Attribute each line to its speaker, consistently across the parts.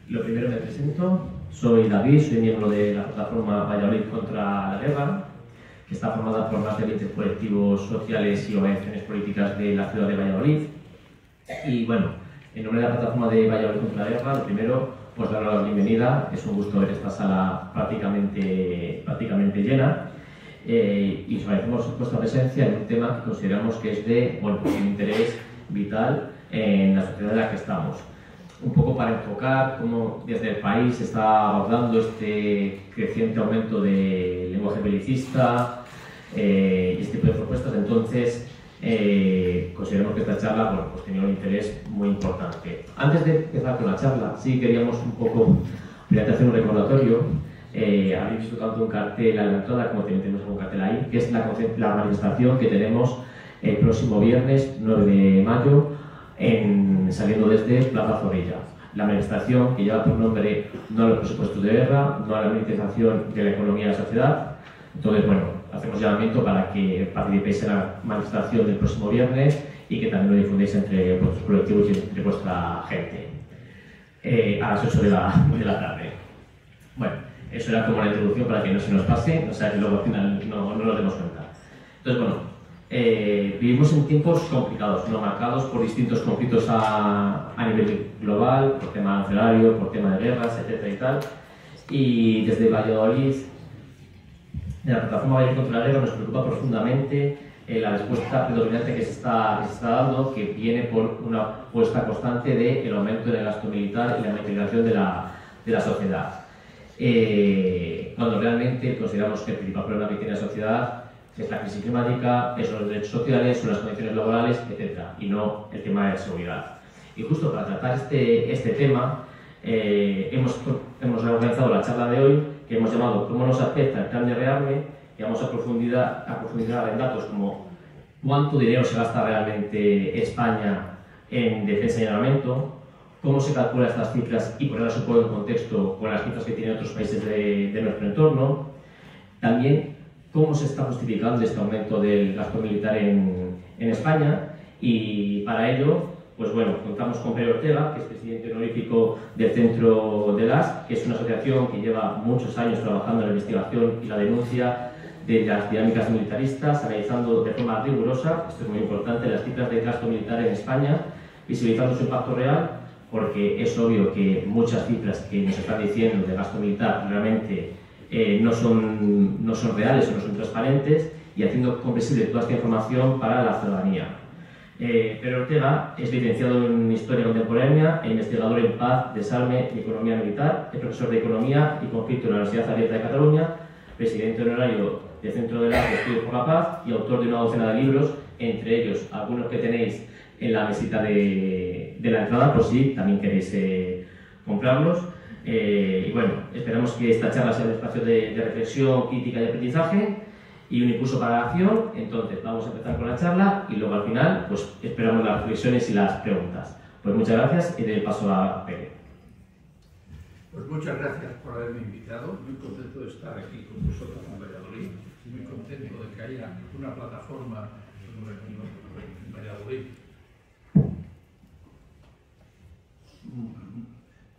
Speaker 1: Lo primero me presento, soy David, soy miembro de la plataforma Valladolid contra la Guerra, que está formada por más de 20 colectivos sociales y organizaciones políticas de la ciudad de Valladolid. Y bueno, en nombre de la plataforma de Valladolid contra la Guerra, lo primero, pues daros la bienvenida. Es un gusto ver esta sala prácticamente llena. Y os agradecemos vuestra presencia en un tema que consideramos que es de un interés vital en la sociedad en la que estamos. Un poco para enfocar cómo desde el país se está abordando este creciente aumento de lenguaje belicista y este tipo de propuestas. Entonces, consideramos que esta charla pues tenía un interés muy importante. Antes de empezar con la charla, sí queríamos un poco hacer un recordatorio. Habéis visto tanto un cartel a la entrada como también tenemos un cartel ahí, que es la manifestación que tenemos el próximo viernes 9 de mayo saliendo desde Plaza Zorrilla. La manifestación que lleva por nombre no a los presupuestos de guerra, no a la militarización de la economía de la sociedad. Entonces, bueno, hacemos llamamiento para que participéis en la manifestación del próximo viernes y que también lo difundéis entre vuestros colectivos y entre vuestra gente a las 8 de la tarde. Bueno, eso era como la introducción para que no se nos pase, o sea que luego al final no nos demos cuenta. Entonces, bueno, vivimos en tiempos complicados, ¿no? Marcados por distintos conflictos a nivel global, por tema arancelario, por tema de guerras, etcétera y tal. Y desde Valladolid, de la plataforma Valladolid contra la Guerra, nos preocupa profundamente la respuesta predominante que se está dando, que viene por una apuesta constante del aumento del gasto militar y la militarización de la sociedad. Cuando realmente consideramos que el principal problema que tiene la sociedad es la crisis climática, son los derechos sociales, son las condiciones laborales, etc. y no el tema de la seguridad. Y justo para tratar este tema, hemos organizado la charla de hoy que hemos llamado ¿Cómo nos afecta el plan de rearme? Y vamos a profundizar en datos como cuánto dinero se gasta realmente España en defensa y armamento, cómo se calculan estas cifras y ponerlas un poco en contexto con las cifras que tienen otros países de nuestro entorno. También cómo se está justificando este aumento del gasto militar en España. Y para ello, pues bueno, contamos con Pere Ortega, que es presidente honorífico del Centro de las, que es una asociación que lleva muchos años trabajando en la investigación y la denuncia de las dinámicas militaristas, analizando de forma rigurosa, esto es muy importante, las cifras del gasto militar en España, visibilizando su impacto real, porque es obvio que muchas cifras que nos están diciendo de gasto militar realmente no son reales o no son transparentes, y haciendo comprensible toda esta información para la ciudadanía. Pere Ortega es licenciado en Historia Contemporánea e investigador en Paz, Desarme y Economía Militar, es profesor de Economía y Conflicto en la Universidad Abierta de Cataluña, presidente honorario del Centro de Estudios por la Paz y autor de una docena de libros, entre ellos algunos que tenéis en la mesita de la entrada, por si también queréis comprarlos. Y bueno, esperamos que esta charla sea un espacio de reflexión, crítica y aprendizaje y un impulso para la acción. Entonces vamos a empezar con la charla y luego al final pues esperamos las reflexiones y las preguntas. Pues muchas gracias y doy el paso a Pere.
Speaker 2: Pues muchas gracias por haberme invitado, muy contento de estar aquí con vosotros en Valladolid, muy contento de que haya una plataforma en Valladolid,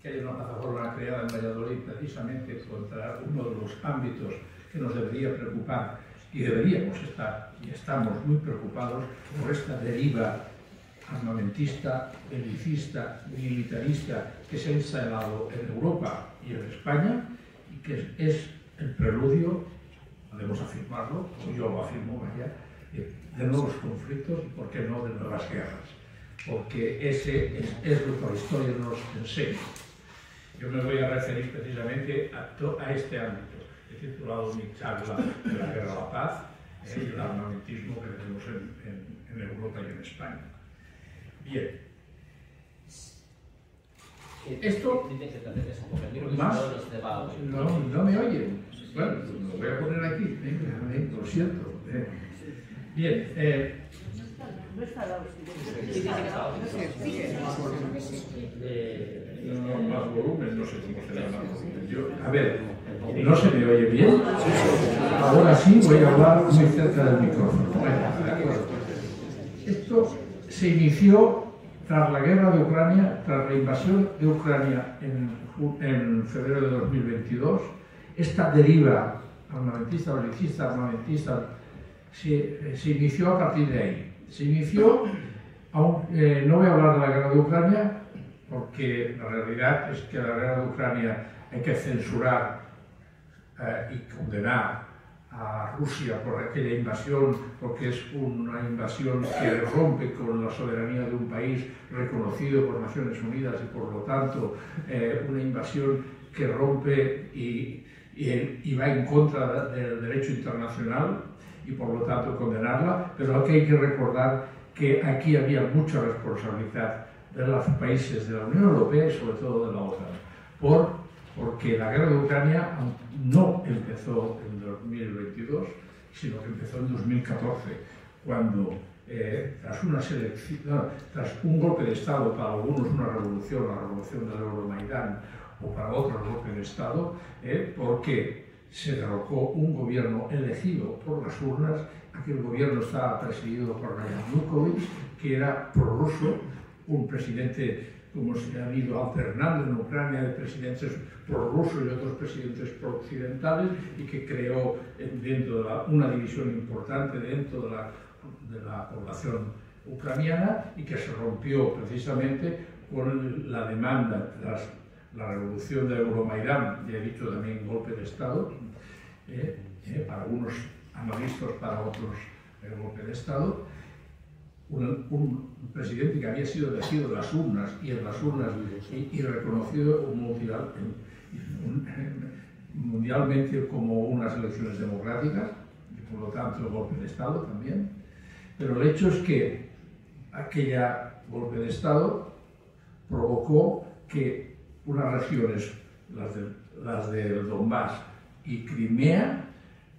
Speaker 2: que haya una plataforma creada en Valladolid precisamente contra uno de los ámbitos que nos debería preocupar y deberíamos estar, y estamos muy preocupados por esta deriva armamentista, belicista, militarista que se ha instalado en Europa y en España y que es el preludio, podemos afirmarlo, o yo lo afirmo, vaya, de nuevos conflictos y, por qué no, de nuevas guerras, porque ese es lo que la historia nos enseña. Yo me voy a referir precisamente a este ámbito. He titulado mi charla de la guerra a la paz y el armamentismo que tenemos en Europa y en España. Bien. Esto más no me oyen. Bueno, lo voy a poner aquí. Venga, lo siento. Bien.
Speaker 3: No está al lado.
Speaker 2: Más volumen, no sé cómo será más volumen. A ver, ¿no se me oye bien? Ahora sí voy a hablar muy cerca del micrófono. Bueno, de acuerdo. Esto se inició Tras la guerra de Ucrania, tras la invasión de Ucrania en febrero de 2022, esta deriva armamentista, belicista, armamentista, se inició a partir de ahí. Se inició, no voy a hablar de la guerra de Ucrania, porque la realidad es que la guerra de Ucrania hay que censurar y condenar a Rusia por aquella invasión, porque es una invasión que rompe con la soberanía de un país reconocido por Naciones Unidas y por lo tanto una invasión que rompe y va en contra del derecho internacional y por lo tanto condenarla, pero aquí hay que recordar que aquí había mucha responsabilidad de los países de la Unión Europea y sobre todo de la OTAN, porque la guerra de Ucrania no empezó en 2022, sino que empezó en 2014, cuando tras un golpe de Estado, para algunos una revolución, la revolución del Euromaidán, o para otros golpe de Estado, porque se derrocó un gobierno elegido por las urnas. Aquel gobierno estaba presidido por Yanukovych, que era prorruso, un presidente, como se ha ido alternando en Ucrania, de presidentes prorrusos y otros presidentes prooccidentales, y que creó dentro de una división importante dentro de la población ucraniana, y que se rompió precisamente con la demanda tras la revolución de Euromaidán, ya he dicho también golpe de Estado, para algunos analistas, para otros golpe de Estado. Un presidente que había sido elegido en las urnas y reconocido mundialmente como unas elecciones democráticas, y por lo tanto golpe de Estado también. Pero el hecho es que aquella golpe de Estado provocó que unas regiones, las del Donbass y Crimea,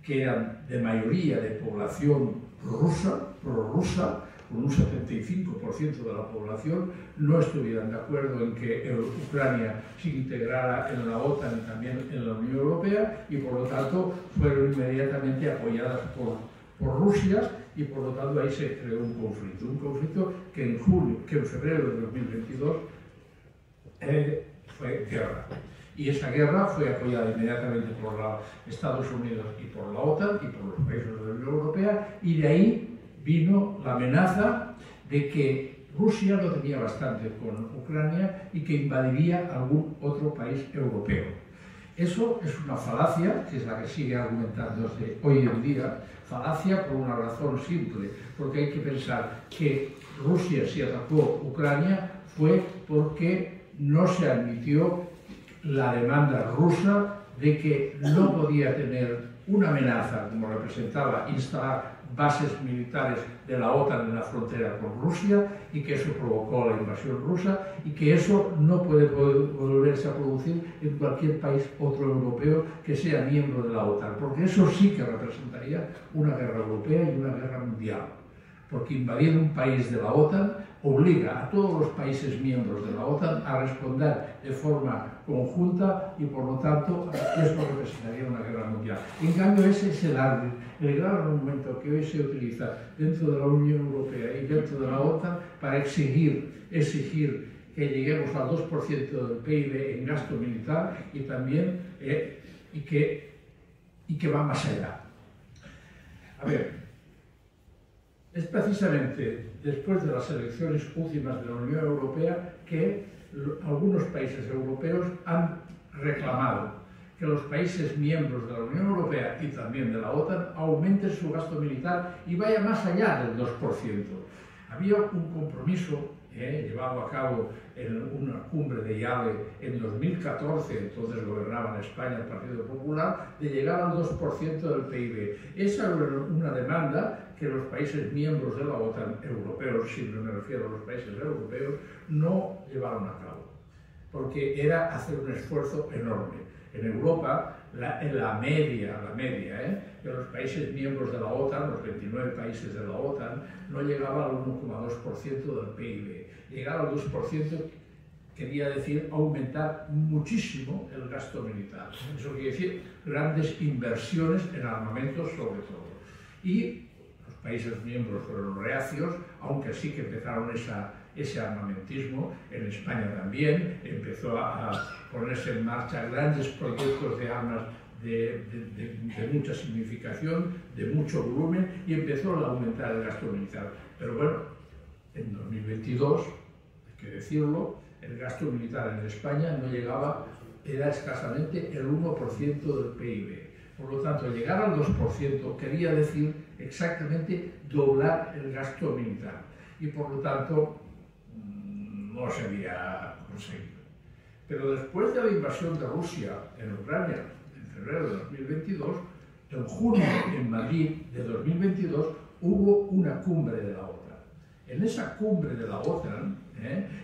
Speaker 2: que eran de mayoría de población prorrusa, con un 75% de la población, no estuvieran de acuerdo en que Ucrania se integrara en la OTAN y también en la Unión Europea, y por lo tanto fueron inmediatamente apoyadas por Rusia, y por lo tanto ahí se creó un conflicto que en febrero de 2022 fue guerra. Y esa guerra fue apoyada inmediatamente por los Estados Unidos y por la OTAN y por los países de la Unión Europea, y de ahí vino la amenaza de que Rusia no tenía bastante con Ucrania y que invadiría algún otro país europeo. Eso es una falacia, que es la que sigue argumentándose hoy en día, falacia por una razón simple, porque hay que pensar que Rusia, si atacó Ucrania, fue porque no se admitió la demanda rusa de que no podía tener una amenaza como representaba instalar bases militares de la OTAN en la frontera con Rusia, y que eso provocó la invasión rusa, y que eso no puede volverse a producir en cualquier país otro europeo que sea miembro de la OTAN, porque eso sí que representaría una guerra europea y una guerra mundial, porque invadir un país de la OTAN obliga a todos los países miembros de la OTAN a responder de forma conjunta, y por lo tanto eso representaría una guerra mundial. En cambio, ese es el gran argumento que hoy se utiliza dentro de la Unión Europea y dentro de la OTAN para exigir que lleguemos al 2% del PIB en gasto militar, y también y que va más allá. A ver, es precisamente después de las elecciones últimas de la Unión Europea que algunos países europeos han reclamado que los países miembros de la Unión Europea y también de la OTAN aumenten su gasto militar y vaya más allá del 2%. Había un compromiso llevado a cabo en una cumbre de Yale en 2014, entonces gobernaba en España el Partido Popular, de llegar al 2% del PIB. Esa era una demanda que los países miembros de la OTAN, europeos, siempre me refiero a los países europeos, no llevaron a cabo, porque era hacer un esfuerzo enorme. En Europa, la media de los países miembros de la OTAN, los 29 países de la OTAN, no llegaba al 1,2% del PIB. Llegar al 2% quería decir aumentar muchísimo el gasto militar. Eso quiere decir grandes inversiones en armamentos sobre todo. Y los países miembros fueron reacios, aunque sí que empezaron ese armamentismo. En España también empezó a ponerse en marcha grandes proyectos de armas de mucha significación, de mucho volumen, y empezó a aumentar el gasto militar. Pero bueno, en 2022, hay que decirlo, el gasto militar en España no llegaba, era escasamente el 1% del PIB. Por lo tanto, llegar al 2% quería decir exactamente doblar el gasto militar. Y por lo tanto, no se había conseguido. Pero después de la invasión de Rusia en Ucrania, en febrero de 2022, en junio, en Madrid de 2022, hubo una cumbre de la OTAN. En esa cumbre de la OTAN,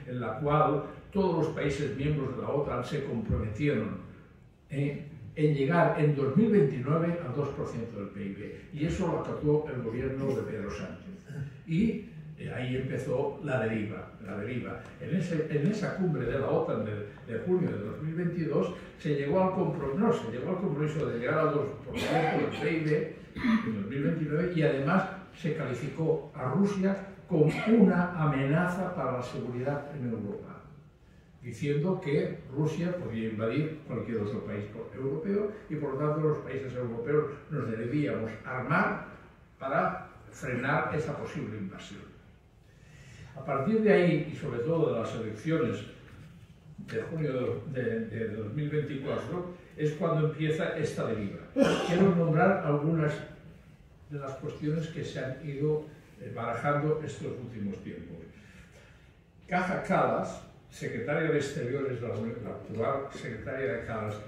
Speaker 2: en la cual todos los países miembros de la OTAN se comprometieron en llegar en 2029 al 2% del PIB. Y eso lo acató el gobierno de Pedro Sánchez. Y ahí empezó la deriva. En esa cumbre de la OTAN de junio de 2022 se llegó al compromiso de llegar al 2% del PIB en 2029, y además se calificó a Rusia como una amenaza para la seguridad en Europa, diciendo que Rusia podía invadir cualquier otro país europeo y por lo tanto los países europeos nos debíamos armar para frenar esa posible invasión. A partir de ahí, y sobre todo de las elecciones de junio de 2024, es cuando empieza esta deriva. Quiero nombrar algunas de las cuestiones que se han ido barajando estos últimos tiempos. Kaja Kallas, secretaria de Exteriores, la actual secretaria de Kallas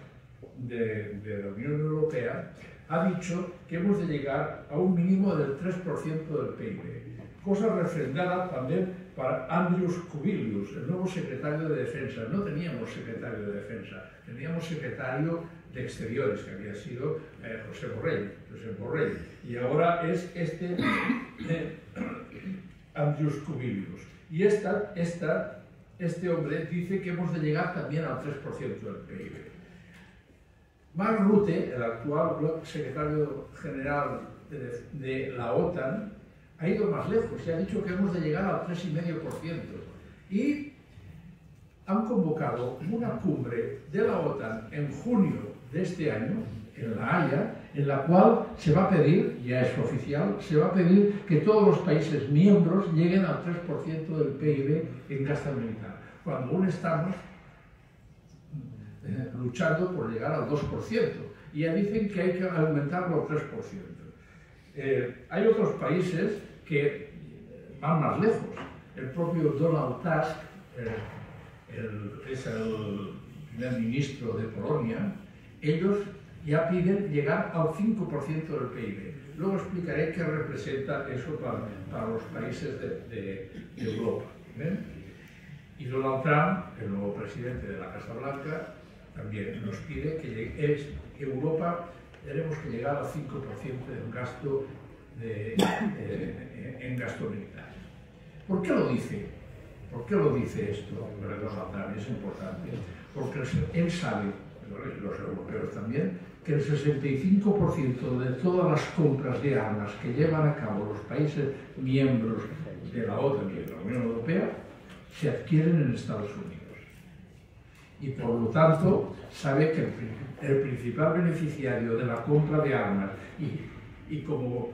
Speaker 2: de la Unión Europea, ha dicho que hemos de llegar a un mínimo del 3% del PIB. Cosa refrendada también para Andrius Kubilius, el nuevo secretario de Defensa. No teníamos secretario de Defensa, teníamos secretario de Exteriores, que había sido José Borrell. Y ahora es Andrius Kubilius. Y este hombre dice que hemos de llegar también al 3% del PIB. Mark Rutte, el actual secretario general de la OTAN, ha ido más lejos y ha dicho que hemos de llegar al 3,5%. Y han convocado una cumbre de la OTAN en junio de este año, en La Haya, en la cual se va a pedir, ya es oficial, se va a pedir que todos los países miembros lleguen al 3% del PIB en gasto militar, cuando aún estamos luchando por llegar al 2%. Y ya dicen que hay que aumentarlo al 3%. Hay otros países que van más lejos. El propio Donald Tusk, es el primer ministro de Polonia, ellos ya piden llegar al 5% del PIB. Luego explicaré qué representa eso para los países de Europa. Y Donald Trump, el nuevo presidente de la Casa Blanca, también nos pide que Europa tenemos que llegar al 5% del gasto en gasto militar. ¿Por qué lo dice? ¿Por qué lo dice esto? Donald Trump es importante. Porque él sabe, los europeos también, que el 65% de todas las compras de armas que llevan a cabo los países miembros de la OTAN y de la Unión Europea se adquieren en Estados Unidos. Y por lo tanto sabe que el principal beneficiario de la compra de armas y como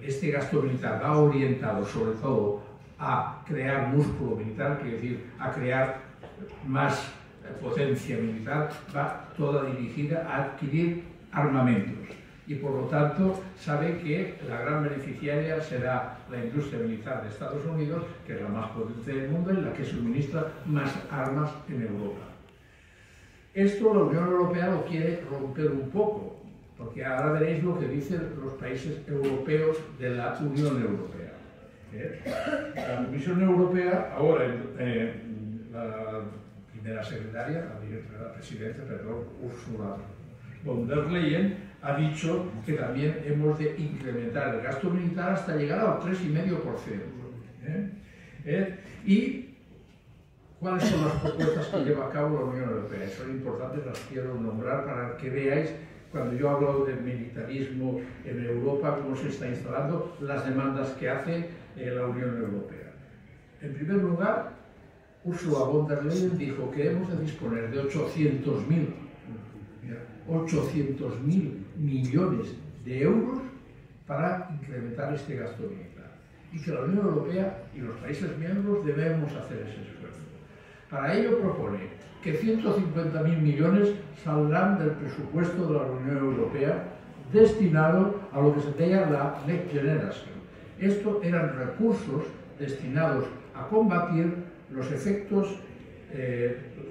Speaker 2: este gasto militar va orientado sobre todo a crear músculo militar, quiere decir a crear más potencia militar, va toda dirigida a adquirir armamentos. Y por lo tanto sabe que la gran beneficiaria será la industria militar de Estados Unidos, que es la más potente del mundo y la que suministra más armas en Europa. Esto la Unión Europea lo quiere romper un poco, porque ahora veréis lo que dicen los países europeos de la Unión Europea. La Comisión Europea, ahora la primera secretaria, la presidenta, Ursula von der Leyen, ha dicho que también hemos de incrementar el gasto militar hasta llegar al 3,5%. ¿Y cuáles son las propuestas que lleva a cabo la Unión Europea? Son importantes, las quiero nombrar para que veáis, cuando yo hablo de militarismo en Europa, cómo se está instalando, las demandas que hace la Unión Europea. En primer lugar, Ursula von der Leyen dijo que hemos de disponer de 800.000 millones de euros para incrementar este gasto militar. Y que la Unión Europea y los países miembros debemos hacer ese esfuerzo. Para ello propone que 150.000 millones saldrán del presupuesto de la Unión Europea destinado a lo que se llama la Next Generation. Esto eran recursos destinados a combatir los efectos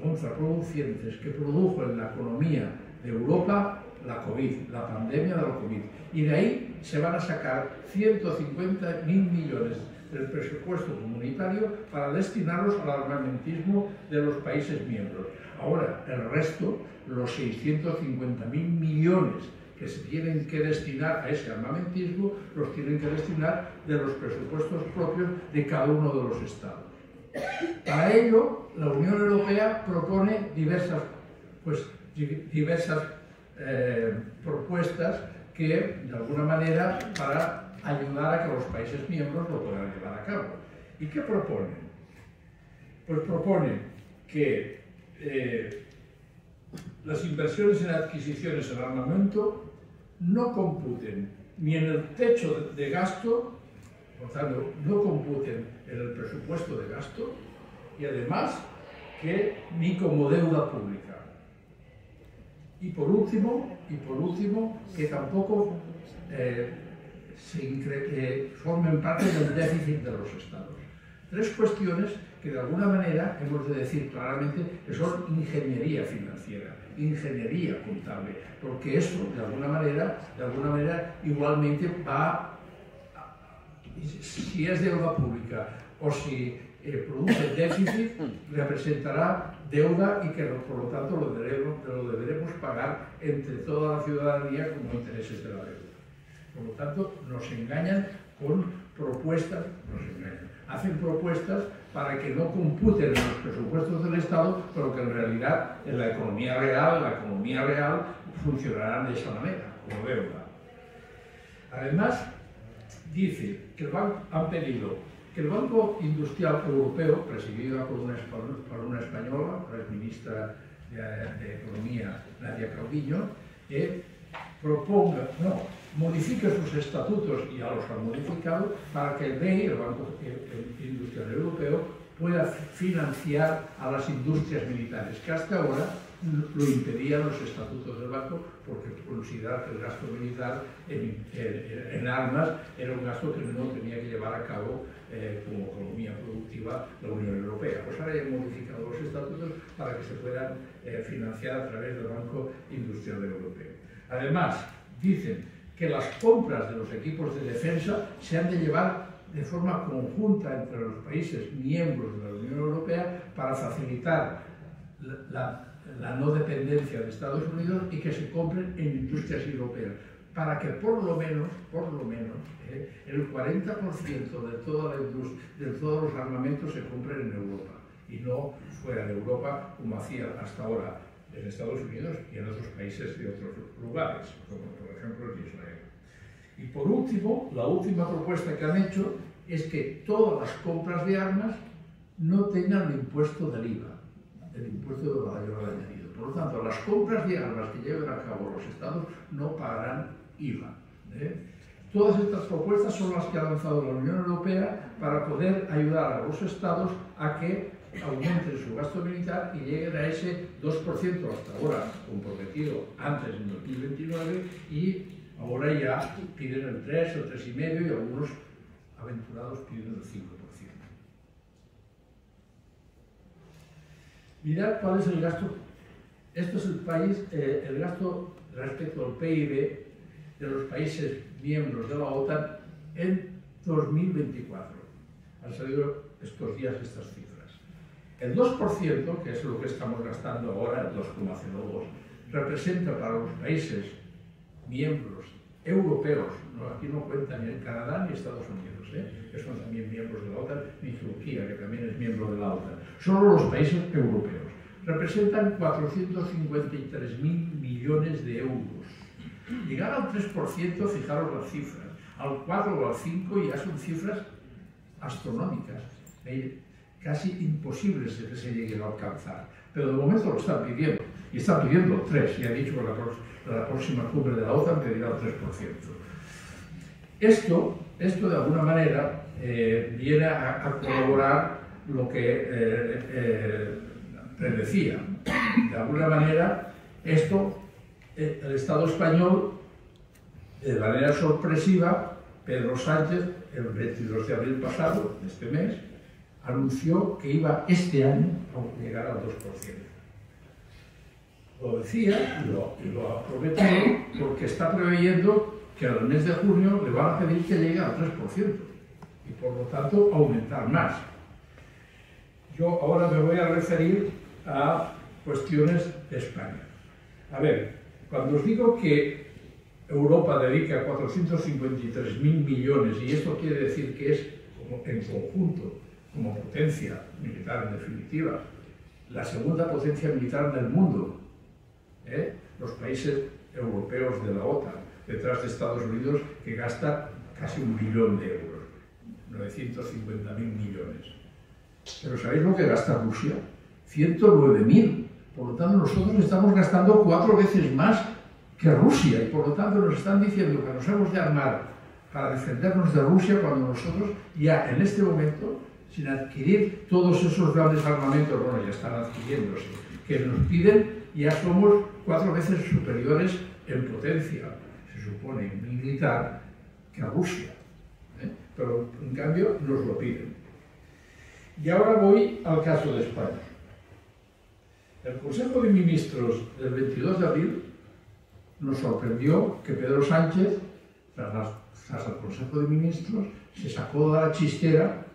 Speaker 2: contraproducentes que produjo en la economía de Europa la COVID, la pandemia de la COVID. Y de ahí se van a sacar 150.000 millones del presupuesto comunitario para destinarlos al armamentismo de los países miembros. Ahora, el resto, los 650.000 millones que se tienen que destinar a ese armamentismo, los tienen que destinar de los presupuestos propios de cada uno de los estados. Para ello, la Unión Europea propone diversas propuestas que, de alguna manera, para ayudar a que los países miembros lo puedan llevar a cabo. ¿Y qué proponen? Pues proponen que las inversiones en adquisiciones en armamento no computen ni en el techo de gasto, por tanto, no computen en el presupuesto de gasto, y además que ni como deuda pública. Y por último, que tampoco formen parte del déficit de los estados. Tres cuestiones que de alguna manera hemos de decir claramente que son ingeniería financiera, ingeniería contable, porque eso de alguna manera igualmente va, si es deuda pública o si produce déficit, representará deuda y que por lo tanto lo deberemos pagar entre toda la ciudadanía como intereses de la deuda. Por lo tanto, nos engañan con propuestas, hacen propuestas para que no computen en los presupuestos del Estado, pero que en realidad en la economía real funcionarán de esa manera, como deuda. Además, dice que han pedido que el Banco Industrial Europeo, presidido por una española, la exministra de Economía, Nadia Calviño, modifique sus estatutos, y ya los han modificado, para que el BEI, el Banco Industrial Europeo, pueda financiar a las industrias militares, que hasta ahora lo impedían los estatutos del banco, porque consideraba que el gasto militar en armas era un gasto que no tenía que llevar a cabo como economía productiva la Unión Europea. Pues ahora ya han modificado los estatutos para que se puedan financiar a través del Banco Industrial Europeo. Además, dicen que las compras de los equipos de defensa se han de llevar de forma conjunta entre los países miembros de la Unión Europea para facilitar la no dependencia de Estados Unidos y que se compren en industrias europeas, para que por lo menos el 40% de todos los armamentos se compren en Europa y no fuera de Europa, como hacía hasta ahora en Estados Unidos y en otros países de otros lugares, como por ejemplo en Israel. Y por último, la última propuesta que han hecho es que todas las compras de armas no tengan el impuesto del IVA, el impuesto de valor añadido. Por lo tanto, las compras de armas que lleven a cabo los estados no pagarán IVA. Todas estas propuestas son las que ha lanzado la Unión Europea para poder ayudar a los estados a que aumenten su gasto militar y lleguen a ese 2% hasta ahora comprometido antes en 2029, y ahora ya piden el 3 o 3,5% y algunos aventurados piden el 5%. Mirad cuál es el gasto. Esto es el gasto respecto al PIB de los países miembros de la OTAN en 2024. Han salido estos días estas cifras. El 2%, que es lo que estamos gastando ahora, el 2,02%, representa para los países miembros europeos, aquí no cuentan ni Canadá ni Estados Unidos, que son también miembros de la OTAN, ni Turquía, que también es miembro de la OTAN, solo los países europeos. Representan 453.000 millones de euros. Llegar al 3%, fijaros las cifras, al 4 o al 5 ya son cifras astronómicas. casi imposibles de que se lleguen a alcanzar. Pero de momento lo están pidiendo. Y están pidiendo 3. Y ha dicho que la próxima cumbre de la OTAN pedirá el 3%. Esto de alguna manera, viene a corroborar lo que predecía. De alguna manera, el Estado español, de manera sorpresiva, Pedro Sánchez, el 22 de abril pasado, de este mes, anunció que iba este año a llegar al 2%. Lo decía y lo ha prometido porque está preveyendo que al mes de junio le van a pedir que llegue al 3% y por lo tanto aumentar más. Yo ahora me voy a referir a cuestiones de España. A ver, cuando os digo que Europa dedica 453.000 millones, y esto quiere decir que es en conjunto, como potencia militar en definitiva, la segunda potencia militar del mundo, los países europeos de la OTAN, detrás de Estados Unidos, que gasta casi 1 billón de euros, 950.000 millones. Pero ¿sabéis lo que gasta Rusia? 109.000. Por lo tanto, nosotros estamos gastando 4 veces más que Rusia, y por lo tanto nos están diciendo que nos hemos de armar para defendernos de Rusia cuando nosotros ya en este momento, sin adquirir todos esos grandes armamentos, bueno, ya están adquiriéndose, que nos piden, ya somos 4 veces superiores en potencia, se supone, militar, que a Rusia. Pero en cambio nos lo piden. Y ahora voy al caso de España. El Consejo de Ministros del 22 de abril nos sorprendió que Pedro Sánchez, tras el Consejo de Ministros, se sacó de la chistera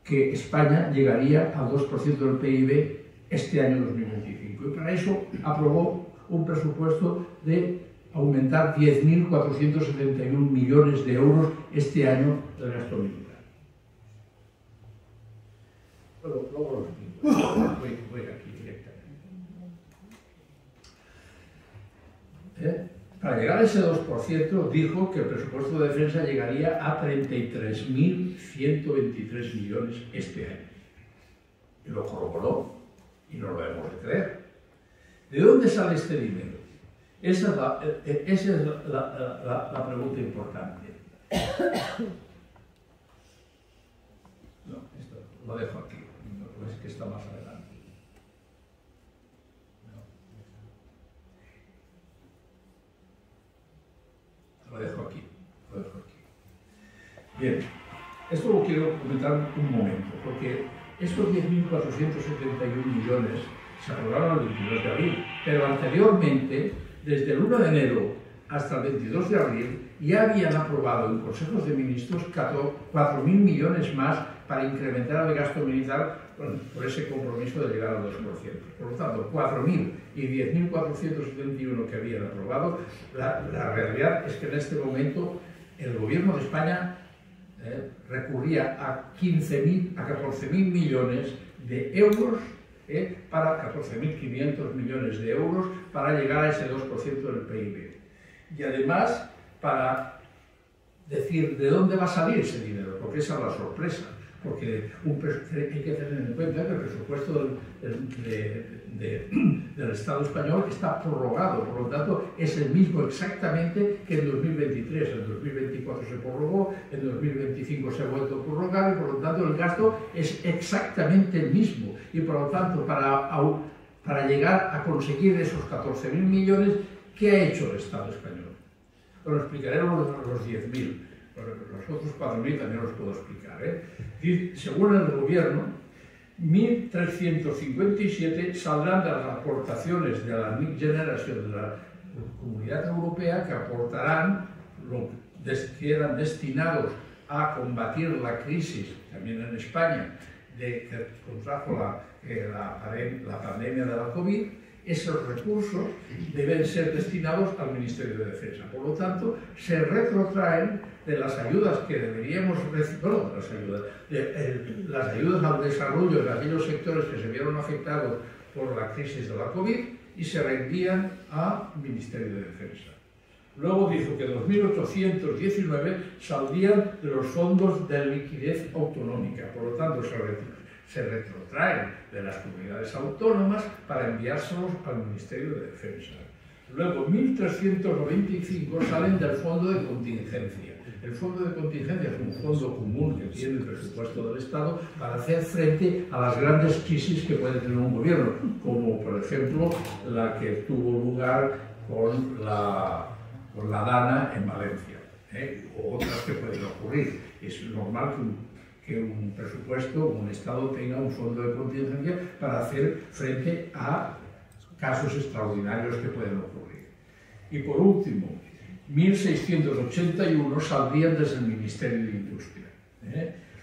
Speaker 2: que España llegaría al 2% del PIB este año 2025. Y para eso aprobó un presupuesto de aumentar 10.471 millones de euros este año del gasto militar. Luego lo explico. Voy aquí directamente. Para llegar a ese 2%, dijo que el presupuesto de defensa llegaría a 33.123 millones este año. Y lo corroboró, y no lo hemos de creer. ¿De dónde sale este dinero? Esa es la pregunta importante. No, esto lo dejo aquí, no, es que está más adelante. Lo dejo aquí. Bien, esto lo quiero comentar un momento, porque estos 10.471 millones se aprobaron el 22 de abril, pero anteriormente, desde el 1 de enero hasta el 22 de abril, ya habían aprobado en consejos de ministros 4.000 millones más para incrementar el gasto militar por ese compromiso de llegar al 2%. Por lo tanto, 4.000 y 10.471 que habían aprobado, la realidad es que en este momento el gobierno de España recurría a 14.000 millones de euros, para 14.500 millones de euros para llegar a ese 2% del PIB. Y además, para decir de dónde va a salir ese dinero, porque esa es la sorpresa. Porque hay que tener en cuenta que el presupuesto del Estado español está prorrogado, por lo tanto es el mismo exactamente que en 2023. En 2024 se prorrogó, en 2025 se ha vuelto a prorrogar y por lo tanto el gasto es exactamente el mismo. Y por lo tanto, para llegar a conseguir esos 14.000 millones, ¿qué ha hecho el Estado español? Bueno, explicaré los 10.000. Los otros 4.000 también los puedo explicar. Según el gobierno, 1.357 saldrán de las aportaciones de la generación de la Comunidad Europea, que aportarán que eran destinados a combatir la crisis, también en España, que contrajo la pandemia de la COVID. Esos recursos deben ser destinados al Ministerio de Defensa. Por lo tanto, se retrotraen de las ayudas que deberíamos recibir, las ayudas al desarrollo de aquellos sectores que se vieron afectados por la crisis de la COVID y se reenvían al Ministerio de Defensa. Luego dijo que 2.819 saldrían de los fondos de liquidez autonómica, por lo tanto se retrotraen de las comunidades autónomas para enviárselos al Ministerio de Defensa. Luego 1.395 salen del fondo de contingencia. El fondo de contingencia es un fondo común que tiene el presupuesto del Estado para hacer frente a las grandes crisis que puede tener un gobierno, como por ejemplo la que tuvo lugar con la Dana en Valencia, o otras que pueden ocurrir. Es normal que un presupuesto, un Estado tenga un fondo de contingencia para hacer frente a casos extraordinarios que pueden ocurrir. Y por último, 1.681 saldrían desde el Ministerio de Industria.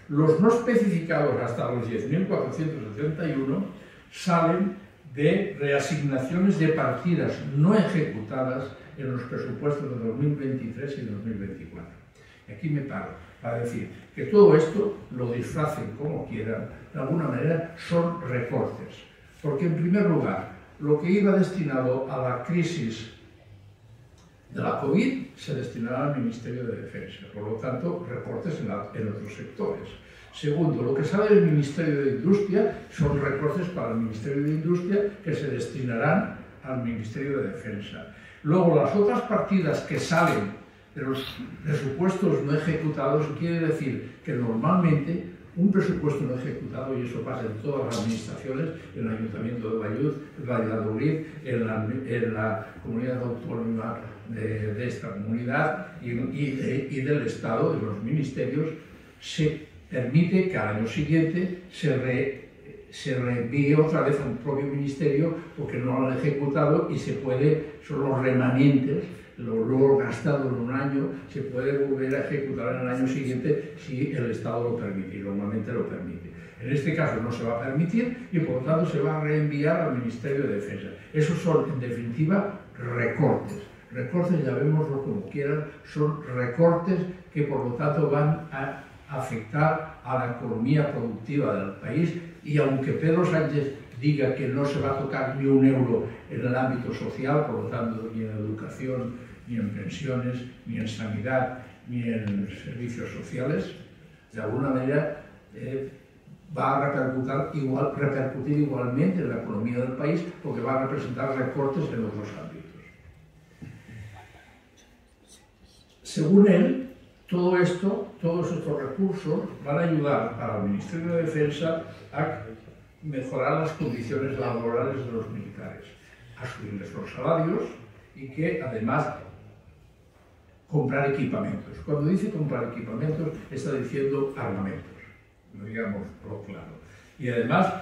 Speaker 2: Los no especificados hasta los 10.471 salen de reasignaciones de partidas no ejecutadas en los presupuestos de 2023 y 2024. Y aquí me paro para decir que todo esto, lo disfracen como quieran, de alguna manera son recortes. Porque en primer lugar, lo que iba destinado a la crisis de la COVID se destinará al Ministerio de Defensa, por lo tanto, recortes en otros sectores. Segundo, lo que sale del Ministerio de Industria son recortes para el Ministerio de Industria que se destinarán al Ministerio de Defensa. Luego, las otras partidas que salen de los presupuestos no ejecutados quiere decir que normalmente un presupuesto no ejecutado, y eso pasa en todas las administraciones, en el Ayuntamiento de Valladolid, en la comunidad autónoma de esta comunidad y del Estado, de los ministerios, se permite que al año siguiente se reenvíe otra vez a un propio ministerio porque no lo han ejecutado y son los remanentes, lo gastado en un año, se puede volver a ejecutar en el año siguiente si el Estado lo permite, y normalmente lo permite. En este caso no se va a permitir y por lo tanto se va a reenviar al Ministerio de Defensa. Esos son, en definitiva, recortes. Recortes, llamémoslo como quieran, son recortes que por lo tanto van a afectar a la economía productiva del país, y aunque Pedro Sánchez diga que no se va a tocar ni un euro en el ámbito social, por lo tanto ni en educación, ni en pensiones, ni en sanidad, ni en servicios sociales, de alguna manera va a repercutir igualmente en la economía del país, porque va a representar recortes en otros ámbitos. Según él, todos estos recursos van a ayudar para el Ministerio de Defensa a mejorar las condiciones laborales de los militares, a subirles los salarios y que además comprar equipamientos. Cuando dice comprar equipamientos está diciendo armamentos, digamos lo claro. Y además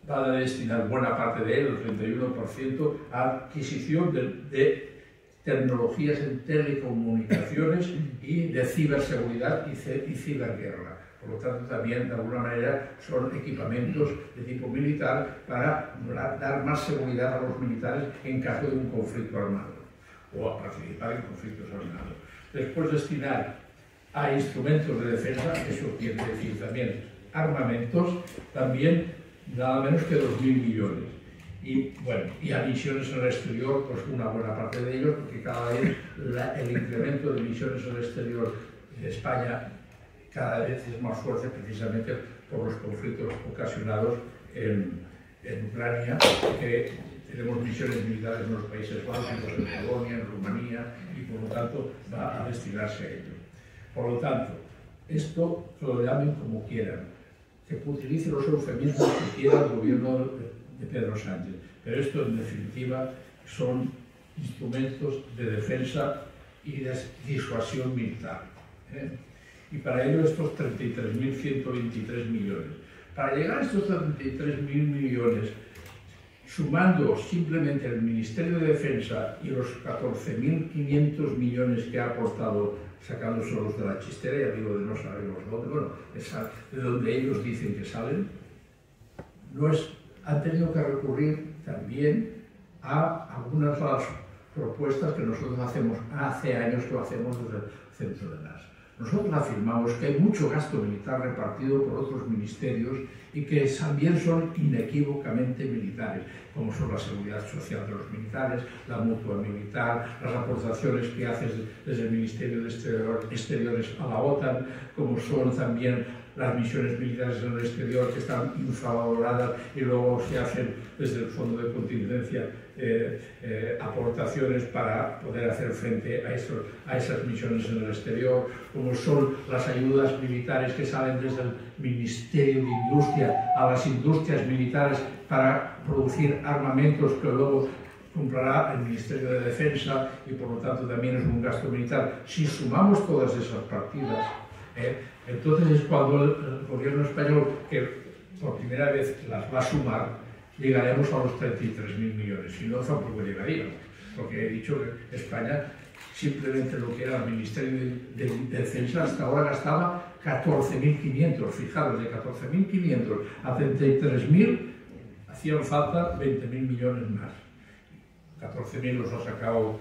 Speaker 2: va a destinar buena parte de él, el 31%, a adquisición de tecnologías en telecomunicaciones y de ciberseguridad y ciberguerra. Por lo tanto, también, de alguna manera, son equipamientos de tipo militar para dar más seguridad a los militares en caso de un conflicto armado o a participar en conflictos armados. Después, destinar a instrumentos de defensa, eso quiere decir también armamentos, también nada menos que 2.000 millones. Y bueno, y a misiones en el exterior, pues una buena parte de ellos, porque cada vez el incremento de misiones en el exterior de España cada vez es más fuerte, precisamente por los conflictos ocasionados en Ucrania, que tenemos misiones militares en los países bálticos, en Polonia, en Rumanía, y por lo tanto va a destinarse a ello. Por lo tanto, esto que lo llamen como quieran, que utilice los eufemismos que quiera el gobierno de Pedro Sánchez, pero esto en definitiva son instrumentos de defensa y de disuasión militar. Y para ello estos 33.123 millones. Para llegar a estos 33.000 millones, sumando simplemente el Ministerio de Defensa y los 14.500 millones que ha aportado, sacándoselos de la chistera, ya digo, de no sabemos dónde, bueno, de donde ellos dicen que salen, han tenido que recurrir también a algunas de las propuestas que nosotros hacemos, hace años que lo hacemos desde el Centro de NAS. Nosotros afirmamos que hay mucho gasto militar repartido por otros ministerios y que también son inequívocamente militares, como son la seguridad social de los militares, la mutua militar, las aportaciones que haces desde el Ministerio de Exteriores a la OTAN, como son también las misiones militares en el exterior que están infravaloradas y luego se hacen desde el Fondo de Contingencia aportaciones para poder hacer frente a esas misiones en el exterior, como son las ayudas militares que salen desde el Ministerio de Industria a las industrias militares para producir armamentos que luego comprará el Ministerio de Defensa y por lo tanto también es un gasto militar. Si sumamos todas esas partidas, entonces es cuando el gobierno español, que por primera vez las va a sumar, llegaremos a los 33.000 millones. Si no, tampoco llegaríamos, porque he dicho que España, simplemente lo que era el Ministerio de Defensa, hasta ahora gastaba 14.500. Fijaros, de 14.500 a 33.000 hacían falta 20.000 millones más. 14.000 los ha sacado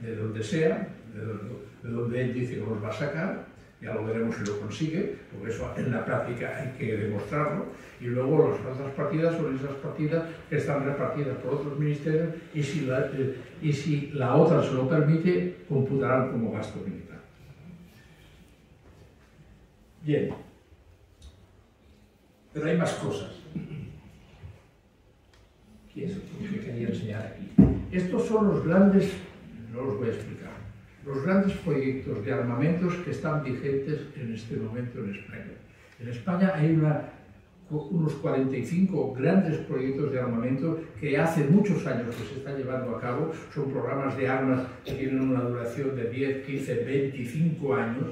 Speaker 2: de donde sea, de donde él dice que los va a sacar. Ya lo veremos si lo consigue, porque eso en la práctica hay que demostrarlo. Y luego las otras partidas son esas partidas que están repartidas por otros ministerios y si la otra se lo permite, computarán como gasto militar. Bien. Pero hay más cosas. ¿Qué es lo que quería enseñar aquí? Estos son los grandes, no los voy a explicar, los grandes proyectos de armamentos que están vigentes en este momento en España. En España hay unos 45 grandes proyectos de armamento que hace muchos años que se están llevando a cabo. Son programas de armas que tienen una duración de 10, 15, 25 años.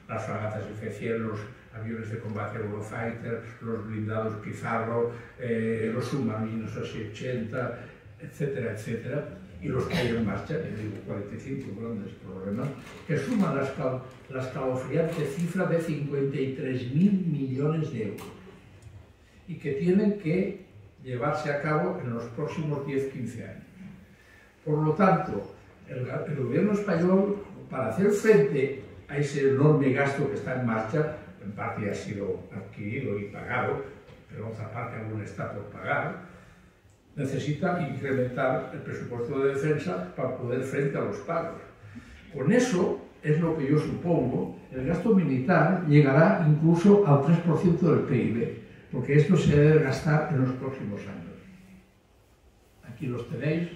Speaker 2: Las fragatas F-100, los aviones de combate Eurofighter, los blindados Pizarro, los submarinos S-80, etcétera, etcétera. Y los que hay en marcha, que digo 45 grandes problemas, que suman la escalofriante cifra de 53.000 millones de euros y que tienen que llevarse a cabo en los próximos 10-15 años. Por lo tanto, el gobierno español, para hacer frente a ese enorme gasto que está en marcha, en parte ha sido adquirido y pagado, pero otra parte aún está por pagar, necesita incrementar el presupuesto de defensa para poder frente a los pagos. Con eso, es lo que yo supongo, el gasto militar llegará incluso al 3% del PIB, porque esto se debe gastar en los próximos años. Aquí los tenéis,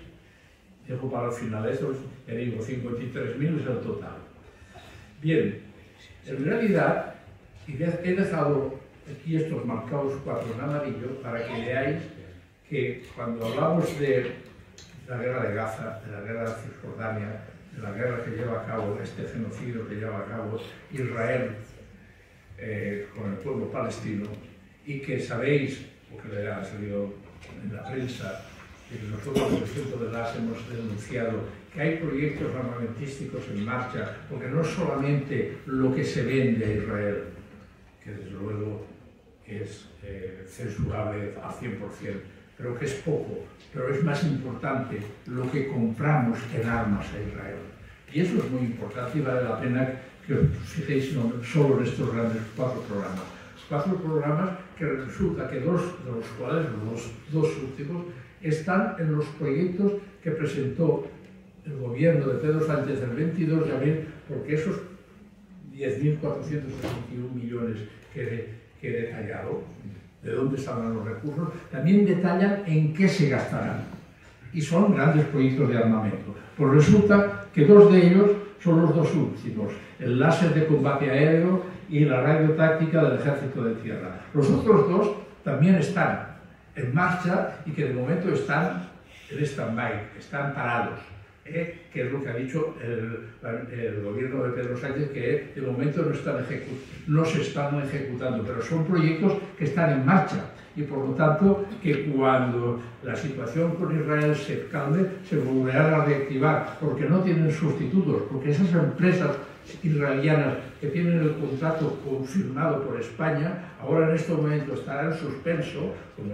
Speaker 2: dejo para el final estos, ya digo, 53.000 es el total. Bien, en realidad, he dejado aquí estos marcados 4 en amarillo para que veáis que cuando hablamos de la guerra de Gaza, de la guerra de Cisjordania, de la guerra que lleva a cabo, este genocidio que lleva a cabo Israel con el pueblo palestino, y que sabéis, porque le ha salido en la prensa, y que nosotros en el Centro de LAS hemos denunciado que hay proyectos armamentísticos en marcha, porque no es solamente lo que se vende a Israel, que desde luego es censurable al 100%, pero que es poco, pero es más importante lo que compramos en armas a Israel. Y eso es muy importante y vale la pena que os fijéis solo en estos grandes 4 programas. 4 programas que resulta que 2 de los cuales, los 2 últimos, están en los proyectos que presentó el gobierno de Pedro Sánchez el 22 de abril, porque esos 10.461 millones que he detallado, de dónde saldrán los recursos, también detallan en qué se gastarán. Y son grandes proyectos de armamento. Pues resulta que 2 de ellos son los 2 últimos, el láser de combate aéreo y la radiotáctica del Ejército de Tierra. Los otros 2 también están en marcha y que de momento están en stand-by, están parados. Que es lo que ha dicho el gobierno de Pedro Sánchez, que de momento no se están ejecutando, pero son proyectos que están en marcha y por lo tanto que cuando la situación con Israel se calme se volverán a reactivar, porque no tienen sustitutos, porque esas empresas israelianas que tienen el contrato confirmado por España, ahora en este momento estarán en suspenso, como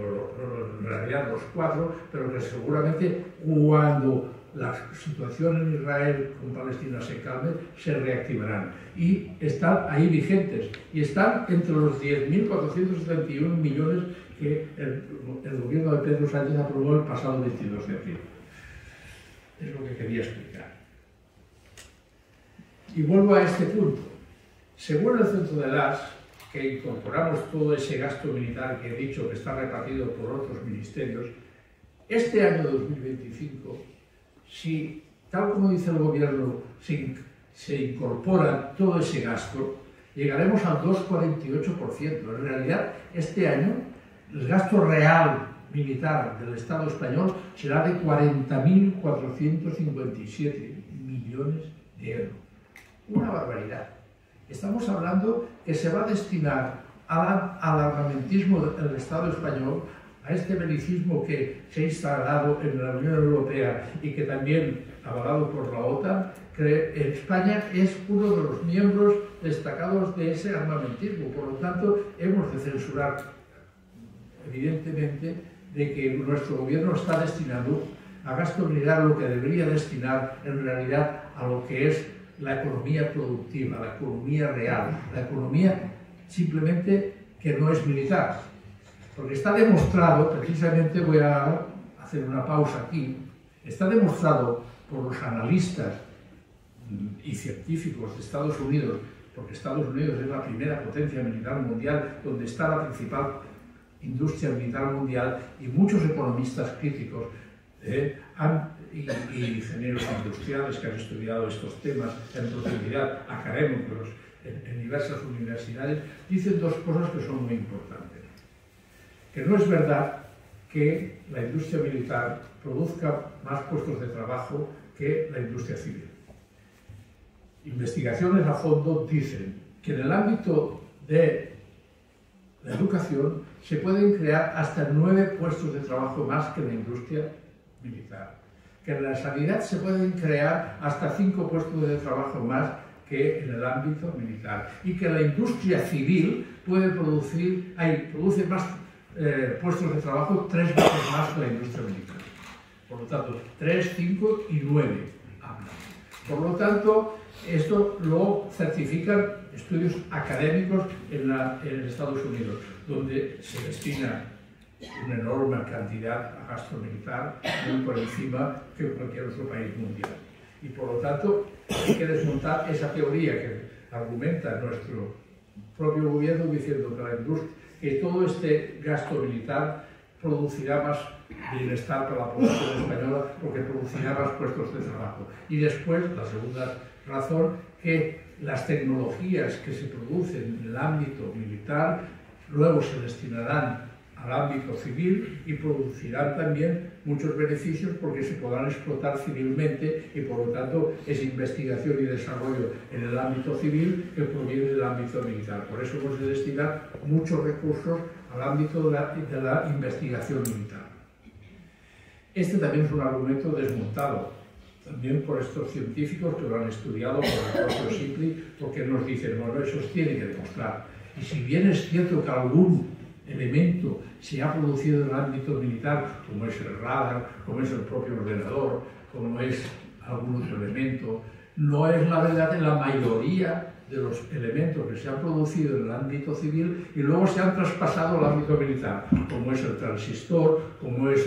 Speaker 2: en realidad los 4, pero que seguramente cuando la situación en Israel con Palestina se calme, se reactivarán. Y están ahí vigentes. Y están entre los 10.471 millones que el gobierno de Pedro Sánchez aprobó el pasado 22 de abril. Es lo que quería explicar. Y vuelvo a este punto. Según el Centro de las, que incorporamos todo ese gasto militar que he dicho que está repartido por otros ministerios, este año 2025, si, tal como dice el gobierno, se incorpora todo ese gasto, llegaremos al 2,48%. En realidad, este año, el gasto real militar del Estado español será de 40.457 millones de euros. Una barbaridad. Estamos hablando que se va a destinar al armamentismo del Estado español, a este belicismo que se ha instalado en la Unión Europea y que también, avalado por la OTAN, que España es uno de los miembros destacados de ese armamentismo. Por lo tanto, hemos de censurar, evidentemente, de que nuestro gobierno está destinando a gasto militar lo que debería destinar en realidad a lo que es la economía productiva, la economía real, la economía simplemente que no es militar. Porque está demostrado, precisamente voy a hacer una pausa aquí, está demostrado por los analistas y científicos de Estados Unidos, porque Estados Unidos es la primera potencia militar mundial, donde está la principal industria militar mundial, y muchos economistas críticos y ingenieros industriales que han estudiado estos temas en profundidad, académicos en diversas universidades, dicen dos cosas que son muy importantes. Que no es verdad que la industria militar produzca más puestos de trabajo que la industria civil. Investigaciones a fondo dicen que en el ámbito de la educación se pueden crear hasta 9 puestos de trabajo más que en la industria militar. Que en la sanidad se pueden crear hasta 5 puestos de trabajo más que en el ámbito militar. Y que la industria civil produce más puestos de trabajo 3 veces más que la industria militar. Por lo tanto, 3, 5 y 9 hablan. Por lo tanto, esto lo certifican estudios académicos en Estados Unidos, donde se destina una enorme cantidad a gasto militar, muy por encima que cualquier otro país mundial. Y por lo tanto, hay que desmontar esa teoría que argumenta nuestro propio gobierno diciendo que todo este gasto militar producirá más bienestar para la población española porque producirá más puestos de trabajo. Y después, la segunda razón, que las tecnologías que se producen en el ámbito militar luego se destinarán al ámbito civil y producirán también muchos beneficios porque se podrán explotar civilmente y por lo tanto es investigación y desarrollo en el ámbito civil que proviene del ámbito militar. Por eso hemos de destinar muchos recursos al ámbito de la investigación militar. Este también es un argumento desmontado, también por estos científicos que lo han estudiado, por el propio SIPRI, porque nos dicen, bueno, eso se tiene que demostrar. Y si bien es cierto que algún elemento se ha producido en el ámbito militar, como es el radar, como es el propio ordenador, como es algún otro elemento, no es la verdad en la mayoría de los elementos que se han producido en el ámbito civil y luego se han traspasado al ámbito militar, como es el transistor, como es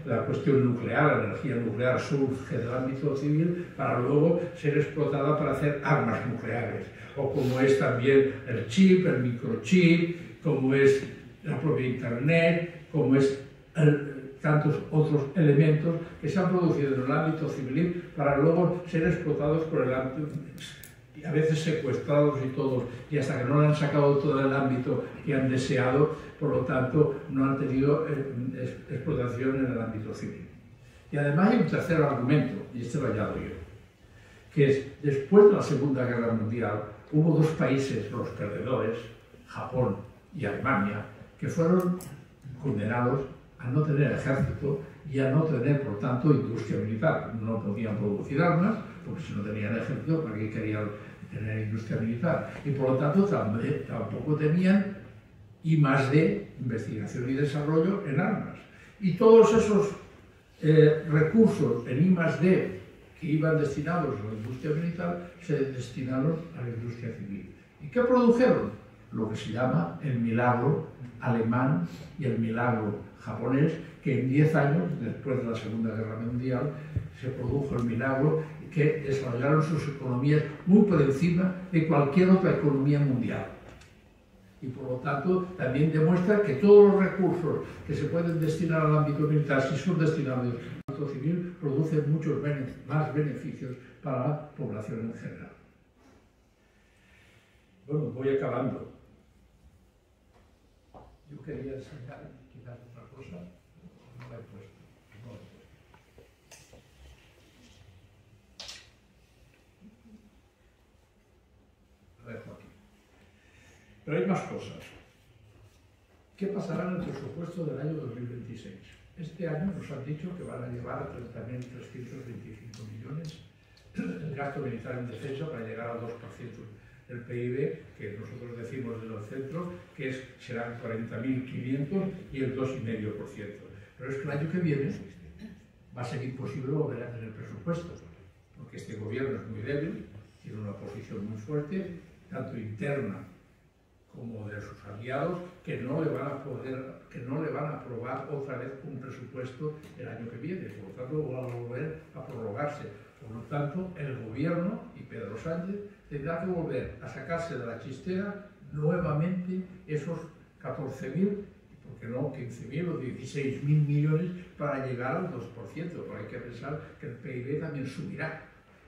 Speaker 2: la cuestión nuclear, la energía nuclear surge del ámbito civil para luego ser explotada para hacer armas nucleares, o como es también el chip, el microchip, como es la propia Internet, como es tantos otros elementos que se han producido en el ámbito civil para luego ser explotados por el ámbito, y a veces secuestrados y todos, y hasta que no lo han sacado todo el ámbito que han deseado, por lo tanto no han tenido explotación en el ámbito civil. Y además hay un tercer argumento, y este lo añado yo, que es, después de la Segunda Guerra Mundial, hubo dos países, los perdedores, Japón y Alemania, que fueron condenados a no tener ejército y a no tener, por tanto, industria militar. No podían producir armas, porque si no tenían ejército, ¿para qué querían tener industria militar? Y por lo tanto, tampoco tenían I+D, investigación y desarrollo en armas. Y todos esos recursos en I+D que iban destinados a la industria militar se destinaron a la industria civil. ¿Y qué produjeron? Lo que se llama el milagro alemán y el milagro japonés, que en 10 años, después de la Segunda Guerra Mundial, se produjo el milagro que desarrollaron sus economías muy por encima de cualquier otra economía mundial. Y por lo tanto también demuestra que todos los recursos que se pueden destinar al ámbito militar, si son destinados al ámbito civil, producen muchos más beneficios para la población en general. Bueno, voy acabando. Yo quería enseñar quizás otra cosa, no la he puesto. Lo dejo aquí. Pero hay más cosas. ¿Qué pasará en el presupuesto del año 2026? Este año nos han dicho que van a llevar a 30.325 millones el gasto militar en defensa para llegar al 2% del PIB, que nosotros decimos de los centros, que serán 40.500 y el 2,5%. Pero es que el año que viene va a ser imposible volver a tener presupuesto, porque este gobierno es muy débil, tiene una posición muy fuerte, tanto interna como de sus aliados, que no le van a aprobar otra vez un presupuesto el año que viene, por lo tanto va a volver a prorrogarse. Por lo tanto, el gobierno y Pedro Sánchez tendrá que volver a sacarse de la chistera nuevamente esos 14.000, ¿por qué no 15.000 o 16.000 millones para llegar al 2%? Pero hay que pensar que el PIB también subirá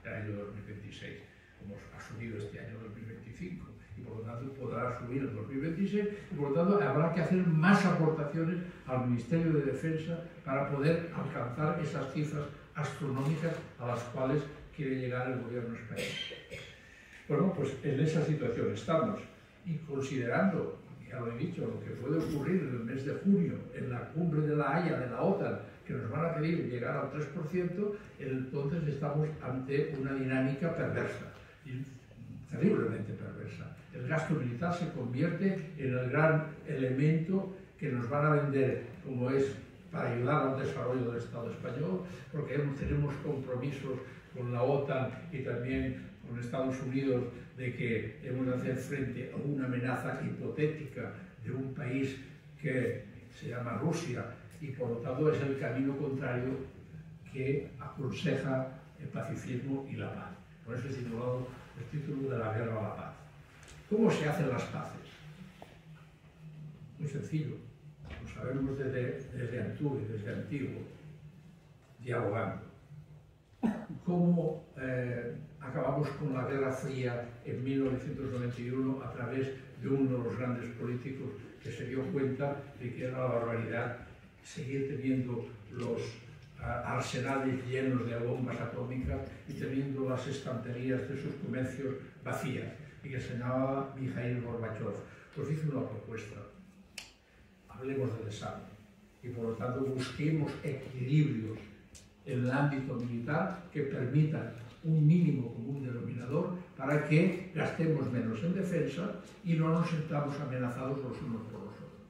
Speaker 2: el año 2026, como ha subido este año 2025. Y por lo tanto podrá subir en 2026 y por lo tanto habrá que hacer más aportaciones al Ministerio de Defensa para poder alcanzar esas cifras astronómicas a las cuales quiere llegar el gobierno español. Bueno, pues en esa situación estamos y considerando, ya lo he dicho, lo que puede ocurrir en el mes de junio en la cumbre de la Haya de la OTAN, que nos van a pedir llegar al 3%, entonces estamos ante una dinámica perversa, terriblemente perversa. El gasto militar se convierte en el gran elemento que nos van a vender como es para ayudar al desarrollo del Estado español, porque tenemos compromisos con la OTAN y también con Estados Unidos de que hemos de hacer frente a una amenaza hipotética de un país que se llama Rusia y por lo tanto es el camino contrario que aconseja el pacifismo y la paz. Por eso he titulado el título de la guerra a la paz. ¿Cómo se hacen las paces? Muy sencillo. Lo sabemos desde antiguo, dialogando. ¿Cómo acabamos con la Guerra Fría en 1991 a través de uno de los grandes políticos que se dio cuenta de que era la barbaridad seguir teniendo los arsenales llenos de bombas atómicas y teniendo las estanterías de sus comercios vacías, y que se llamaba Mikhail Gorbachev? Pues hizo una propuesta: hablemos de desarme y por lo tanto busquemos equilibrios en el ámbito militar que permitan un mínimo común denominador para que gastemos menos en defensa y no nos sintamos amenazados los unos por los otros.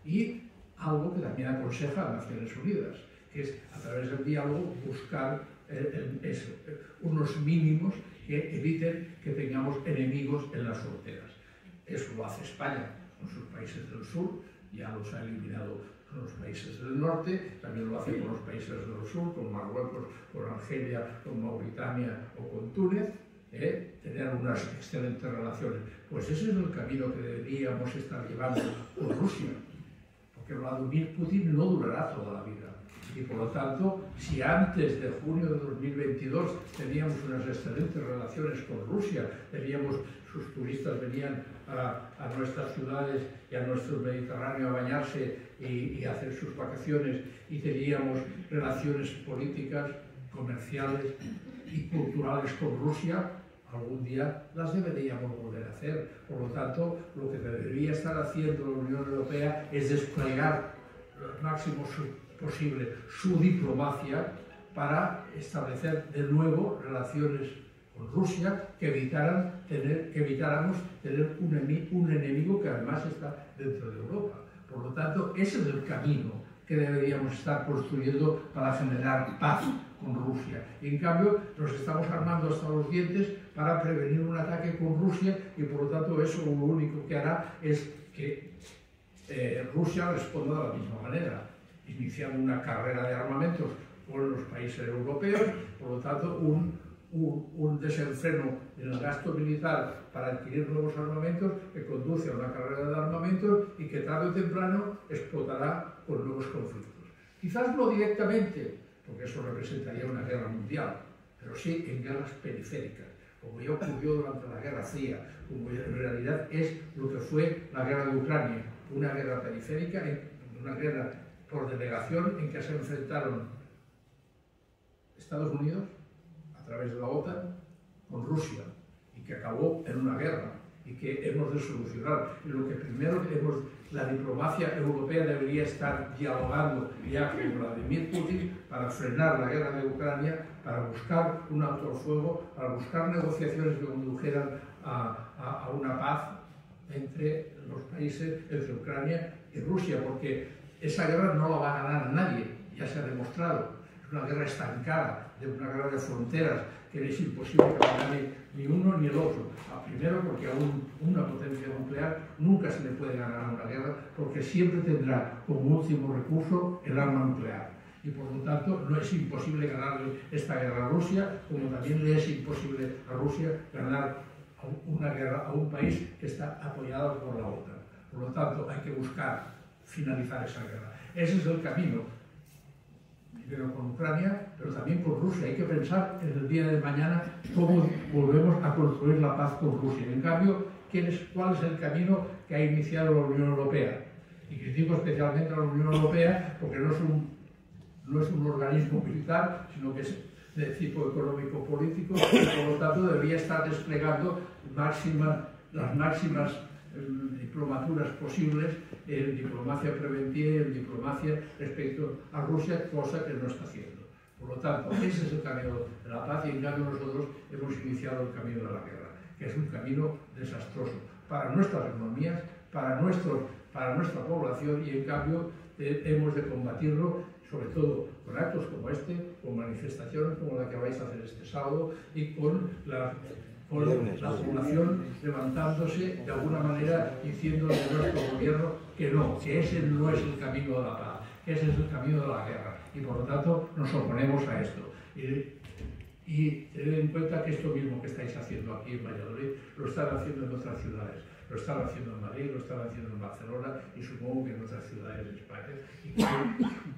Speaker 2: Y algo que también aconseja a Naciones Unidas, que es a través del diálogo buscar unos mínimos que eviten que tengamos enemigos en las fronteras. Eso lo hace España con sus países del sur, ya los ha eliminado con los países del norte, también lo hace con los países del sur, con Marruecos, con Argelia, con Mauritania o con Túnez, tener unas excelentes relaciones. Pues ese es el camino que deberíamos estar llevando con Rusia, porque Vladimir Putin no durará toda la vida. Y por lo tanto, si antes de junio de 2022 teníamos unas excelentes relaciones con Rusia, sus turistas venían a nuestras ciudades y a nuestro Mediterráneo a bañarse y a hacer sus vacaciones, y teníamos relaciones políticas, comerciales y culturales con Rusia, algún día las deberíamos volver a hacer. Por lo tanto, lo que debería estar haciendo la Unión Europea es desplegar lo máximo posible su diplomacia para establecer de nuevo relaciones con Rusia que evitáramos tener un enemigo que además está dentro de Europa. Por lo tanto, ese es el camino que deberíamos estar construyendo para generar paz con Rusia. Y en cambio nos estamos armando hasta los dientes para prevenir un ataque con Rusia y por lo tanto eso lo único que hará es que Rusia responda de la misma manera, iniciando una carrera de armamentos con los países europeos, por lo tanto un desenfreno en el gasto militar para adquirir nuevos armamentos que conduce a una carrera de armamentos y que tarde o temprano explotará con nuevos conflictos. Quizás no directamente, porque eso representaría una guerra mundial, pero sí en guerras periféricas, como ya ocurrió durante la Guerra Fría, como en realidad es lo que fue la guerra de Ucrania, una guerra periférica, una guerra por delegación en que se enfrentaron Estados Unidos a través de la OTAN con Rusia y que acabó en una guerra y que hemos de solucionar. Y lo que primero la diplomacia europea debería estar dialogando ya con Vladimir Putin para frenar la guerra de Ucrania, para buscar un alto al fuego, para buscar negociaciones que condujeran a una paz entre los países, entre Ucrania y Rusia, porque esa guerra no la va a ganar nadie, ya se ha demostrado. Es una guerra estancada, una guerra de fronteras, que es imposible que la gane ni uno ni el otro. Primero, porque a una potencia nuclear nunca se le puede ganar una guerra, porque siempre tendrá como último recurso el arma nuclear. Y por lo tanto, no es imposible ganarle esta guerra a Rusia, como también le es imposible a Rusia ganar una guerra a un país que está apoyado por la OTAN. Por lo tanto, hay que buscar finalizar esa guerra. Ese es el camino. Primero con Ucrania, pero también con Rusia. Hay que pensar en el día de mañana cómo volvemos a construir la paz con Rusia. En cambio, ¿cuál es el camino que ha iniciado la Unión Europea? Y critico especialmente a la Unión Europea porque no es un organismo militar, sino que es de tipo económico-político y por lo tanto debería estar desplegando las máximas diplomaturas posibles en diplomacia preventiva y en diplomacia respecto a Rusia, cosa que no está haciendo. Por lo tanto, ese es el camino de la paz y en cambio nosotros hemos iniciado el camino de la guerra, que es un camino desastroso para nuestras economías, para nuestra población y en cambio hemos de combatirlo sobre todo con actos como este, con manifestaciones como la que vais a hacer este sábado y con la población levantándose de alguna manera diciendo a nuestro gobierno que ese no es el camino de la paz, que ese es el camino de la guerra y por lo tanto nos oponemos a esto. Y tened en cuenta que esto mismo que estáis haciendo aquí en Valladolid lo están haciendo en otras ciudades, lo están haciendo en Madrid, lo están haciendo en Barcelona y supongo que en otras ciudades de España. Y que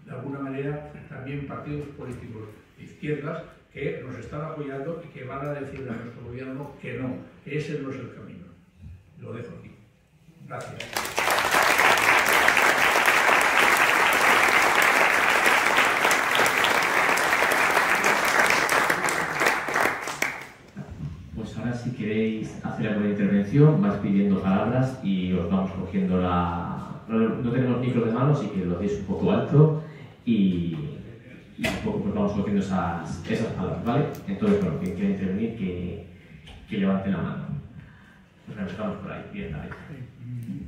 Speaker 2: de alguna manera también partidos políticos de izquierdas que nos están apoyando y que van a decirle a nuestro gobierno que no, que ese no es el camino. Lo dejo aquí. Gracias.
Speaker 1: Pues ahora si queréis hacer alguna intervención, vais pidiendo palabras y os vamos cogiendo no tenemos micro de mano, así que lo hacéis un poco alto y un poco pues vamos cogiendo esas palabras, ¿vale? Entonces, bueno, quien quiera intervenir, que levante la mano. Pues empezamos por ahí. Bien, dale.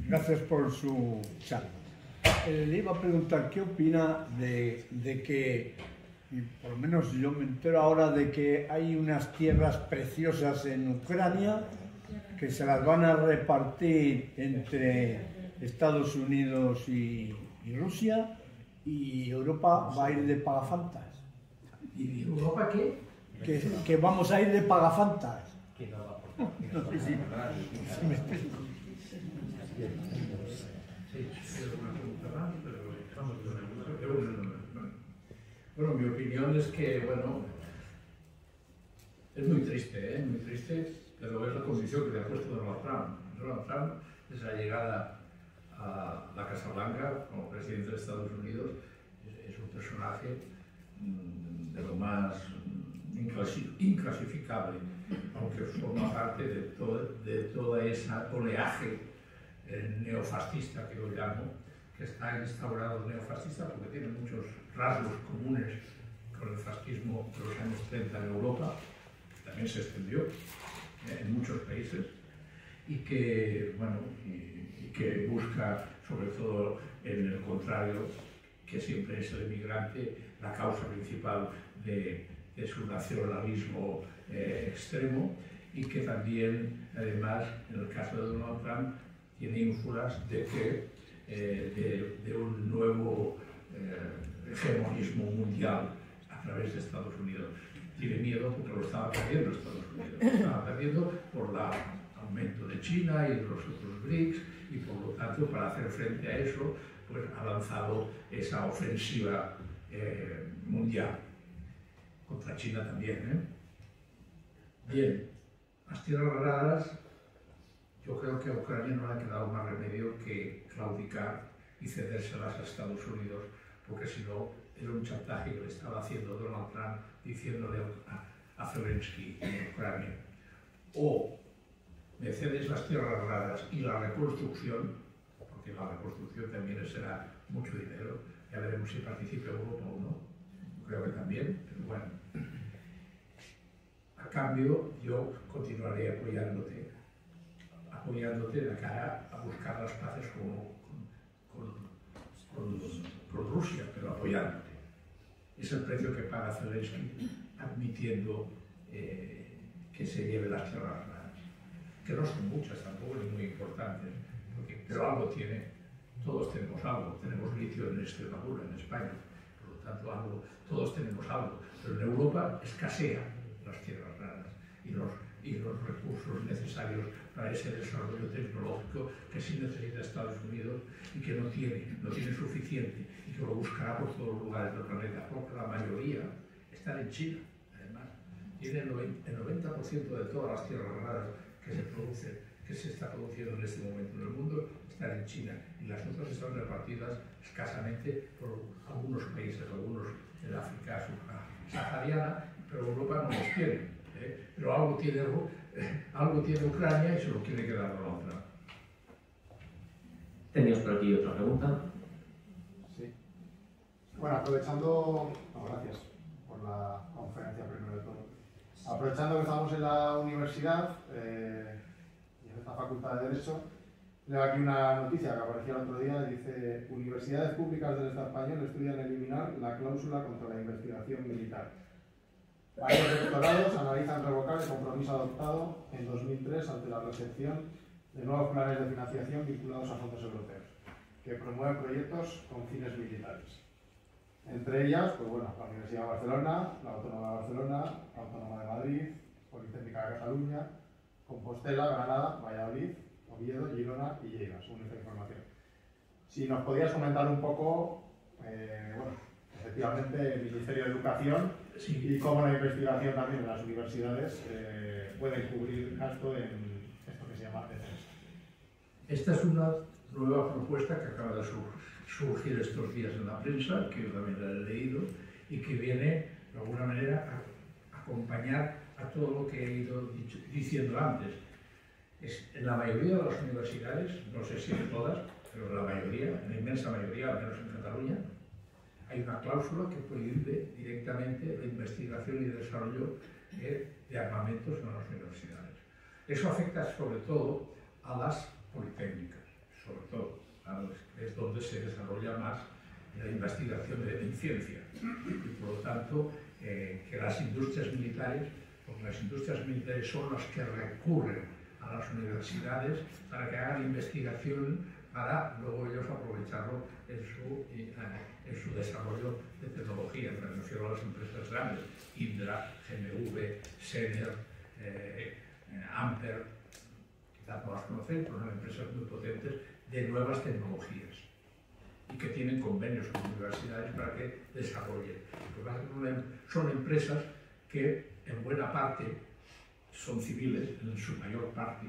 Speaker 4: Gracias por su charla. Le iba a preguntar qué opina de que, y por lo menos yo me entero ahora de que hay unas tierras preciosas en Ucrania que se las van a repartir entre Estados Unidos y Rusia y Europa va a ir de pagafantas.
Speaker 2: ¿Y Europa qué?
Speaker 4: Que vamos a ir de pagafantas.
Speaker 2: No sé si me explico. Bueno, mi opinión es que, bueno, es muy triste, muy triste, pero es la condición que le ha puesto Donald Trump. Donald Trump, desde la llegada a la Casa Blanca como presidente de Estados Unidos, es un personaje de lo más inclasificable, aunque forma parte de toda esa oleaje neofascista que yo llamo, que está instaurado el neofascista porque tiene muchos rasgos comunes con el fascismo de los años 30 en Europa, que también se extendió en muchos países, y que, bueno, y que busca, sobre todo en el contrario, que siempre es el emigrante la causa principal de su nacionalismo extremo, y que también, además, en el caso de Donald Trump, tiene ínfulas de un nuevo hegemonismo mundial a través de Estados Unidos. Tiene miedo porque lo estaba perdiendo Estados Unidos, lo estaba perdiendo por el aumento de China y de los otros BRICS, y por lo tanto, para hacer frente a eso, pues ha lanzado esa ofensiva mundial contra China también. Bien, las tierras raras, yo creo que a Ucrania no le ha quedado más remedio que claudicar y cedérselas a Estados Unidos, porque si no, era un chantaje que le estaba haciendo Donald Trump diciéndole a Zelensky en Ucrania: o me cedes las tierras raras y la reconstrucción, porque la reconstrucción también será mucho dinero, ya veremos si participa Europa o no, creo que también, pero bueno. A cambio, yo continuaré apoyándote de cara a buscar las paces con Rusia, pero apoyándote. Es el precio que paga Zelensky admitiendo que se lleve las tierras raras, que no son muchas tampoco ni muy importantes, pero algo tiene. Todos tenemos algo, tenemos litio en Extremadura, en España, por lo tanto todos tenemos algo, pero en Europa escasea las tierras raras y los recursos necesarios para ese desarrollo tecnológico que sí necesita Estados Unidos y que no tiene suficiente, y que lo buscará por todos los lugares del planeta, porque la mayoría están en China, además. Tiene el 90% de todas las tierras raras que se está produciendo en este momento en el mundo están en China, y las otras están repartidas escasamente por algunos países, algunos en África subsahariana, pero Europa no los tiene. Pero algo tiene Ucrania y se lo quiere quedar Donald Trump.
Speaker 1: Teníamos por aquí otra pregunta.
Speaker 5: Sí. Bueno, aprovechando... No, gracias por la conferencia primero de todo. Aprovechando que estamos en la universidad y en esta facultad de Derecho, leo aquí una noticia que apareció el otro día. Dice: universidades públicas del Estado español estudian eliminar la cláusula contra la investigación militar. Varios rectorados analizan revocar el compromiso adoptado en 2003 ante la recepción de nuevos planes de financiación vinculados a fondos europeos, que promueven proyectos con fines militares. Entre ellas, pues bueno, la Universidad de Barcelona, la Autónoma de Barcelona, la Autónoma de Madrid, Politécnica de Cataluña, Compostela, Granada, Valladolid, Oviedo, Girona y Lleida, según esta información. Si nos podías comentar un poco, bueno, efectivamente, el Ministerio de Educación, sí, y cómo la investigación también en las universidades puede cubrir gasto en esto que se llama defensa.
Speaker 2: Esta es una nueva propuesta que acaba de surgir estos días en la prensa, que yo también la he leído, y que viene, de alguna manera, a acompañar a todo lo que he ido diciendo antes. En la mayoría de las universidades, no sé si en todas, pero en la mayoría, en la inmensa mayoría, al menos en Cataluña, hay una cláusula que prohíbe directamente la investigación y desarrollo de armamentos en las universidades. Eso afecta sobre todo a las politécnicas, sobre todo, es donde se desarrolla más la investigación en ciencia. Y por lo tanto, que las industrias militares, porque las industrias militares son las que recurren a las universidades para que hagan investigación, para luego ellos aprovecharlo en su desarrollo de tecnología. Me refiero a las empresas grandes: Indra, GMV, Sener, Amper, quizás no las conocéis, pero son empresas muy potentes de nuevas tecnologías y que tienen convenios con universidades para que desarrollen. Son empresas que en buena parte son civiles, en su mayor parte,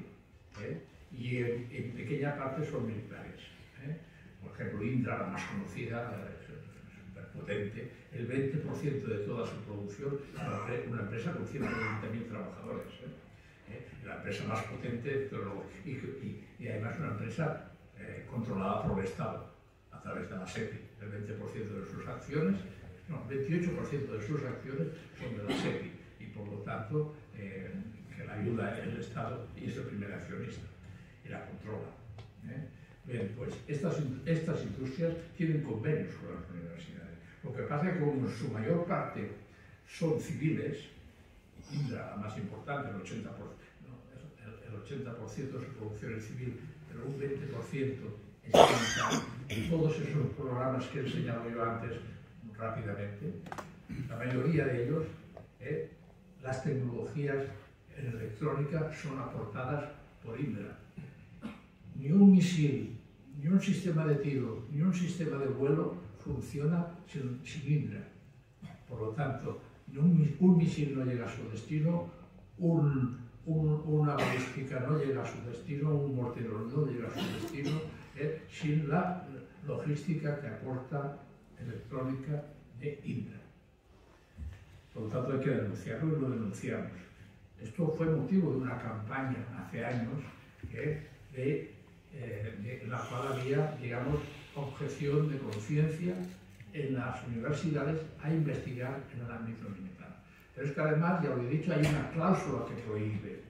Speaker 2: y en pequeña parte son militares. Por ejemplo, Indra, la más conocida, superpotente, el 20% de toda su producción es una empresa con 120.000 trabajadores. La empresa más potente y además una empresa controlada por el Estado a través de la SEPI. El 20% de sus acciones, no, el 28% de sus acciones son de la SEPI, y por lo tanto que la ayuda el Estado y es el primer accionista y la controla. Bien, pues estas industrias tienen convenios con las universidades. Lo que pasa es que como en su mayor parte son civiles, Indra, la más importante, el 80%, el 80% de su producción es civil, pero un 20% es militar. Todos esos programas que he enseñado yo antes rápidamente, la mayoría de ellos, las tecnologías en electrónica son aportadas por Indra. Ni un misil, ni un sistema de tiro, ni un sistema de vuelo funciona sin Indra. Por lo tanto, un misil no llega a su destino, una balística no llega a su destino, un mortero no llega a su destino, sin la logística que aporta electrónica de Indra. Por lo tanto, hay que denunciarlo y lo denunciamos. Esto fue motivo de una campaña hace años de la cual había, digamos, objeción de conciencia en las universidades a investigar en el ámbito militar. Pero es que además, ya lo he dicho, hay una cláusula que prohíbe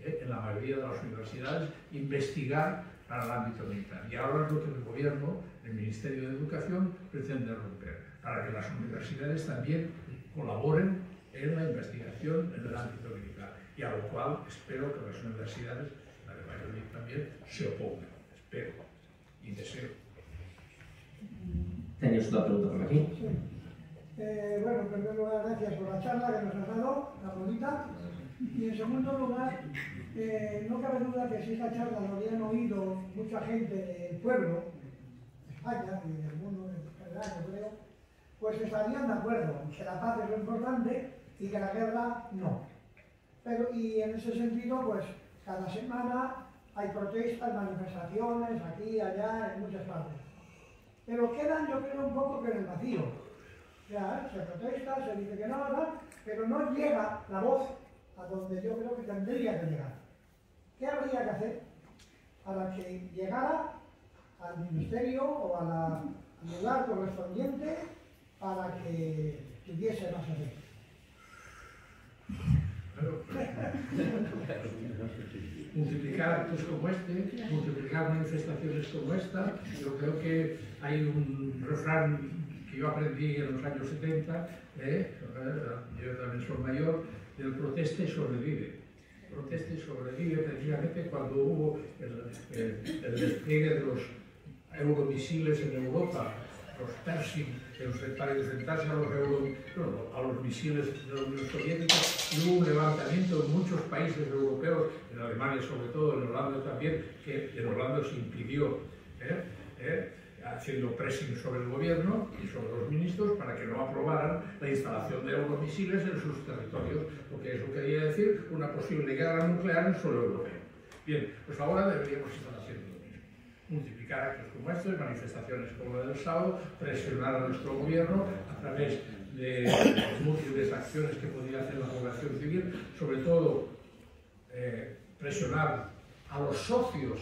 Speaker 2: en la mayoría de las universidades investigar para el ámbito militar. Y ahora es lo que el gobierno, el Ministerio de Educación, pretende romper, para que las universidades también colaboren en la investigación en el ámbito militar. Y a lo cual espero que las universidades, la de Valladolid también, se opongan. Espero y deseo.
Speaker 1: ¿Tenías otra pregunta por aquí?
Speaker 6: Sí. Bueno, en primer lugar, gracias por la charla que nos has dado, la bonita. Y en segundo lugar, no cabe duda que si esta charla lo habían oído mucha gente del pueblo, de España y del mundo en general, yo creo, pues estarían de acuerdo que la paz es lo importante y que la guerra no. Pero, y en ese sentido, pues cada semana hay protestas, manifestaciones, aquí, allá, en muchas partes. Pero quedan, yo creo, un poco que en el vacío. Ya, se protesta, se dice que no, pero no llega la voz a donde yo creo que tendría que llegar. ¿Qué habría que hacer para que llegara al ministerio o al lugar correspondiente para que tuviese más efecto?
Speaker 2: Multiplicar actos como este, multiplicar manifestaciones como esta. Yo creo que hay un refrán que yo aprendí en los años 70, yo también soy mayor, del proteste y sobrevive. Proteste y sobrevive precisamente cuando hubo el despliegue de los euromisiles en Europa, los Pershing, para enfrentarse a los misiles de la Unión Soviética, y hubo un levantamiento en muchos países europeos, en Alemania sobre todo, en Holanda también, que en Holanda se impidió, haciendo pressing sobre el gobierno y sobre los ministros para que no aprobaran la instalación de euromisiles en sus territorios, porque eso quería decir una posible guerra nuclear en suelo europeo. Bien, pues ahora deberíamos estar haciendo lo mismo. Multiplicar actos como estos, manifestaciones como la del sábado, presionar a nuestro gobierno a través de las múltiples acciones que podría hacer la población civil, sobre todo presionar a los socios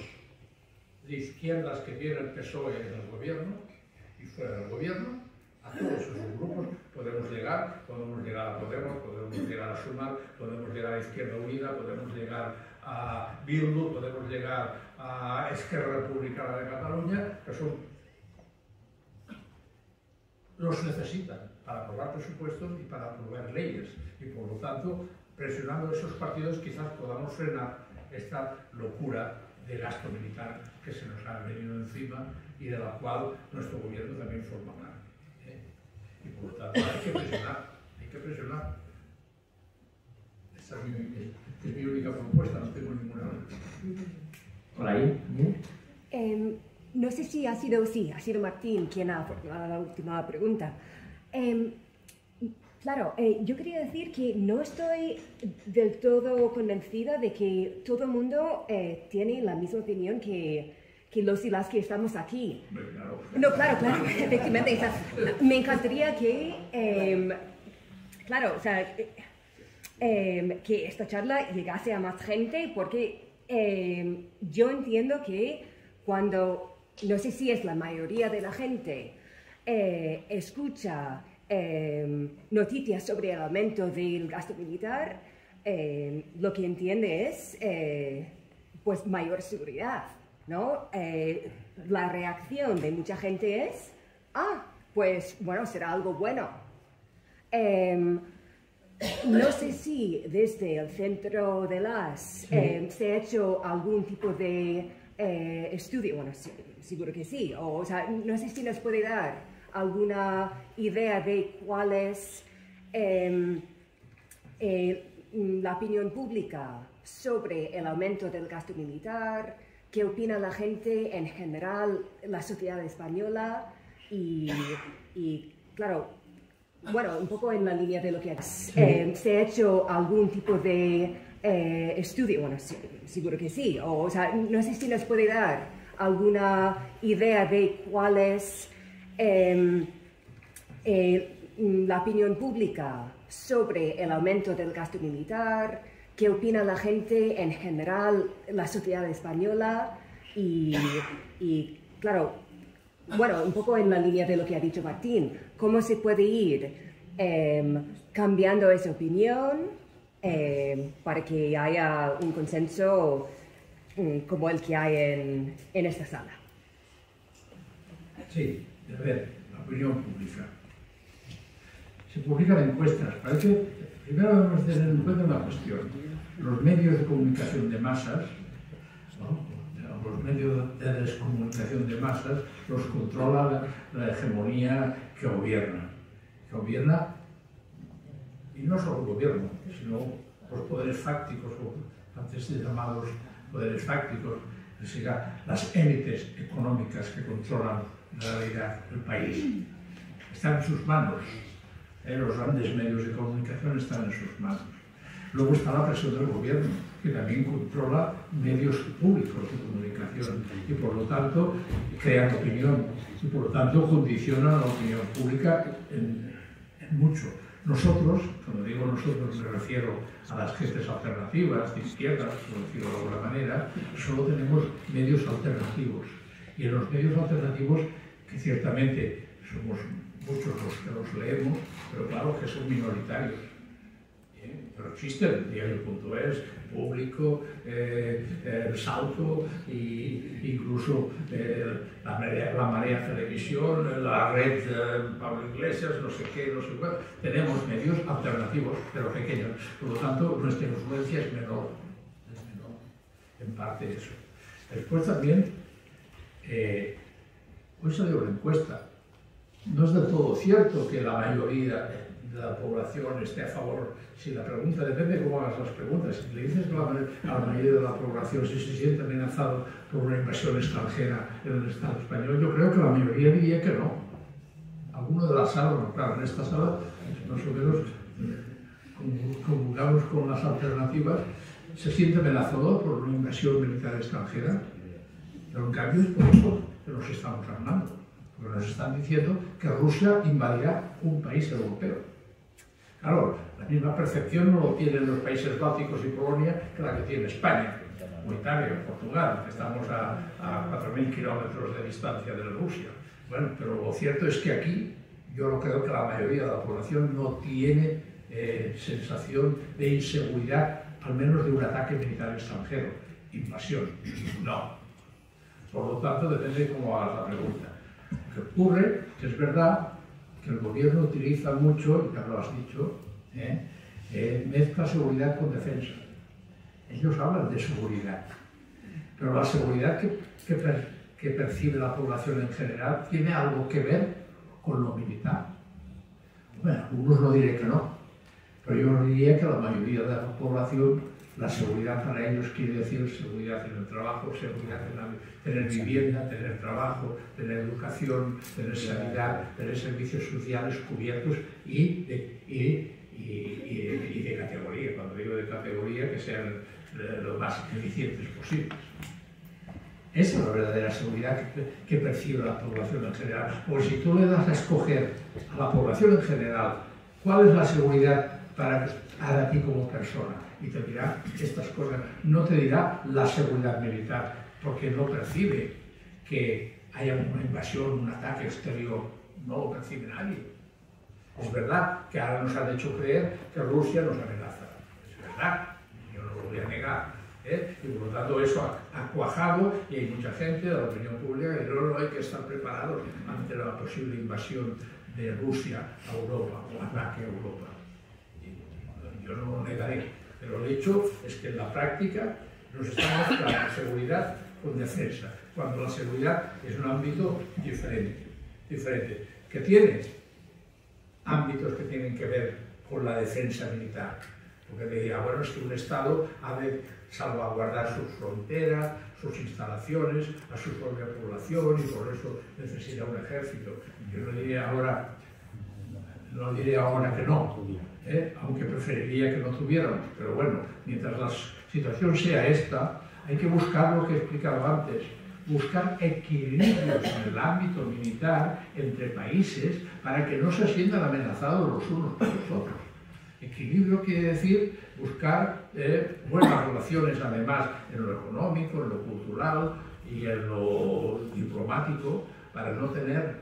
Speaker 2: de izquierdas que tiene el PSOE en el gobierno y fuera del gobierno. A todos esos grupos podemos llegar a Podemos, podemos llegar a Sumar, podemos llegar a Izquierda Unida, podemos llegar a Bildu, podemos llegar a Esquerra Republicana de Cataluña, que los necesitan para aprobar presupuestos y para aprobar leyes. Y por lo tanto, presionando a esos partidos quizás podamos frenar esta locura de gasto militar que se nos ha venido encima y de la cual nuestro gobierno también forma parte. Y por lo tanto hay que presionar. Esta es mi única propuesta, no tengo ninguna otra.
Speaker 1: ¿Por ahí?
Speaker 7: No sé si ha sido Martín quien ha formulado la última pregunta. Claro, yo quería decir que no estoy del todo convencida de que todo el mundo tiene la misma opinión que los y las que estamos aquí.
Speaker 2: Claro.
Speaker 7: No, claro, efectivamente. O sea, me encantaría que, que esta charla llegase a más gente, porque yo entiendo que cuando, no sé si es la mayoría de la gente, escucha noticias sobre el aumento del gasto militar, lo que entiende es pues mayor seguridad. ¿no? La reacción de mucha gente es, pues bueno, será algo bueno. No sé si desde el Centro de las se ha hecho algún tipo de estudio, bueno, sí, seguro que sí, o sea, no sé si nos puede dar alguna idea de cuál es la opinión pública sobre el aumento del gasto militar, qué opina la gente en general, la sociedad española y claro, bueno, un poco en la línea de lo que se ha hecho algún tipo de estudio, bueno, sí, seguro que sí, o sea, no sé si nos puede dar alguna idea de cuál es la opinión pública sobre el aumento del gasto militar, qué opina la gente en general, la sociedad española y claro, bueno, un poco en la línea de lo que ha dicho Martín, cómo se puede ir cambiando esa opinión para que haya un consenso como el que hay en esta sala.
Speaker 2: Sí, a ver, la opinión pública. Se publican encuestas. Parece, primero debemos tener en cuenta una cuestión. Los medios de comunicación de masas, ¿no? Los medios de descomunicación de masas los controla la hegemonía que gobierna. Que gobierna, y no solo el gobierno, sino los poderes fácticos, o antes llamados poderes fácticos, es decir, las élites económicas que controlan la realidad del país. Están en sus manos. Los grandes medios de comunicación están en sus manos. Luego está la presión del gobierno, que también controla medios públicos de comunicación y por lo tanto crean opinión y por lo tanto condiciona la opinión pública en mucho. Nosotros, cuando digo nosotros me refiero a las gentes alternativas, de izquierdas, por decirlo de alguna manera, solo tenemos medios alternativos. Y en los medios alternativos, que ciertamente somos muchos los que los leemos, pero claro que son minoritarios. Pero existen, diario.es, Público, El Salto, incluso la Marea Televisión, la red Pablo Iglesias, no sé qué, no sé cuál. Tenemos medios alternativos, pero pequeños. Por lo tanto, nuestra influencia es menor. En parte eso. Después también, hoy salió una encuesta. No es del todo cierto que la mayoría de la población esté a favor. Si la pregunta, depende de cómo hagas las preguntas. Si le dices que a la mayoría de la población si se siente amenazado por una invasión extranjera en el Estado español, yo creo que la mayoría diría que no. Alguno de la sala, bueno, claro, en esta sala, más o menos, convocamos con las alternativas, se siente amenazado por una invasión militar extranjera, pero en cambio es por eso que nos estamos armando. Porque nos están diciendo que Rusia invadirá un país europeo. Claro, la misma percepción no lo tienen los países bálticos y Polonia que la que tiene España, o Italia, o Portugal, que estamos a 4.000 kilómetros de distancia de Rusia. Bueno, pero lo cierto es que aquí yo no creo que la mayoría de la población no tiene sensación de inseguridad, al menos de un ataque militar extranjero. Invasión, no. Por lo tanto, depende de cómo hagas la pregunta. Lo que ocurre, que es verdad, que el gobierno utiliza mucho, ya lo has dicho, mezcla seguridad con defensa. Ellos hablan de seguridad, pero la seguridad que percibe la población en general tiene algo que ver con lo militar. Bueno, algunos no diré que no, pero yo diría que la mayoría de la población, la seguridad para ellos quiere decir seguridad en el trabajo, seguridad en tener vivienda, tener trabajo, tener educación, tener sanidad, tener servicios sociales cubiertos y de categoría. Cuando digo de categoría, que sean lo más eficientes posibles. Esa es la verdadera seguridad que percibe la población en general. O si tú le das a escoger a la población en general cuál es la seguridad para ti como persona, y te dirá estas cosas, no te dirá la seguridad militar, porque no percibe que haya una invasión, un ataque exterior, no lo percibe nadie. Es verdad que ahora nos han hecho creer que Rusia nos amenaza, es verdad, yo no lo voy a negar, Y por lo tanto eso ha cuajado y hay mucha gente de la opinión pública que no hay que estar preparados ante la posible invasión de Rusia a Europa o ataque a Europa. Y yo no lo negaré, pero el hecho es que en la práctica nos está mezclando seguridad con defensa, cuando la seguridad es un ámbito diferente, que tiene ámbitos que tienen que ver con la defensa militar. Porque decía, bueno, es que un Estado ha de salvaguardar sus fronteras, sus instalaciones, a su propia población, y por eso necesita un ejército. Yo no diría ahora que no, aunque preferiría que no tuviéramos, pero bueno, mientras la situación sea esta, hay que buscar lo que he explicado antes, buscar equilibrios en el ámbito militar entre países para que no se sientan amenazados los unos por los otros. Equilibrio quiere decir buscar buenas relaciones, además, en lo económico, en lo cultural y en lo diplomático, para no tener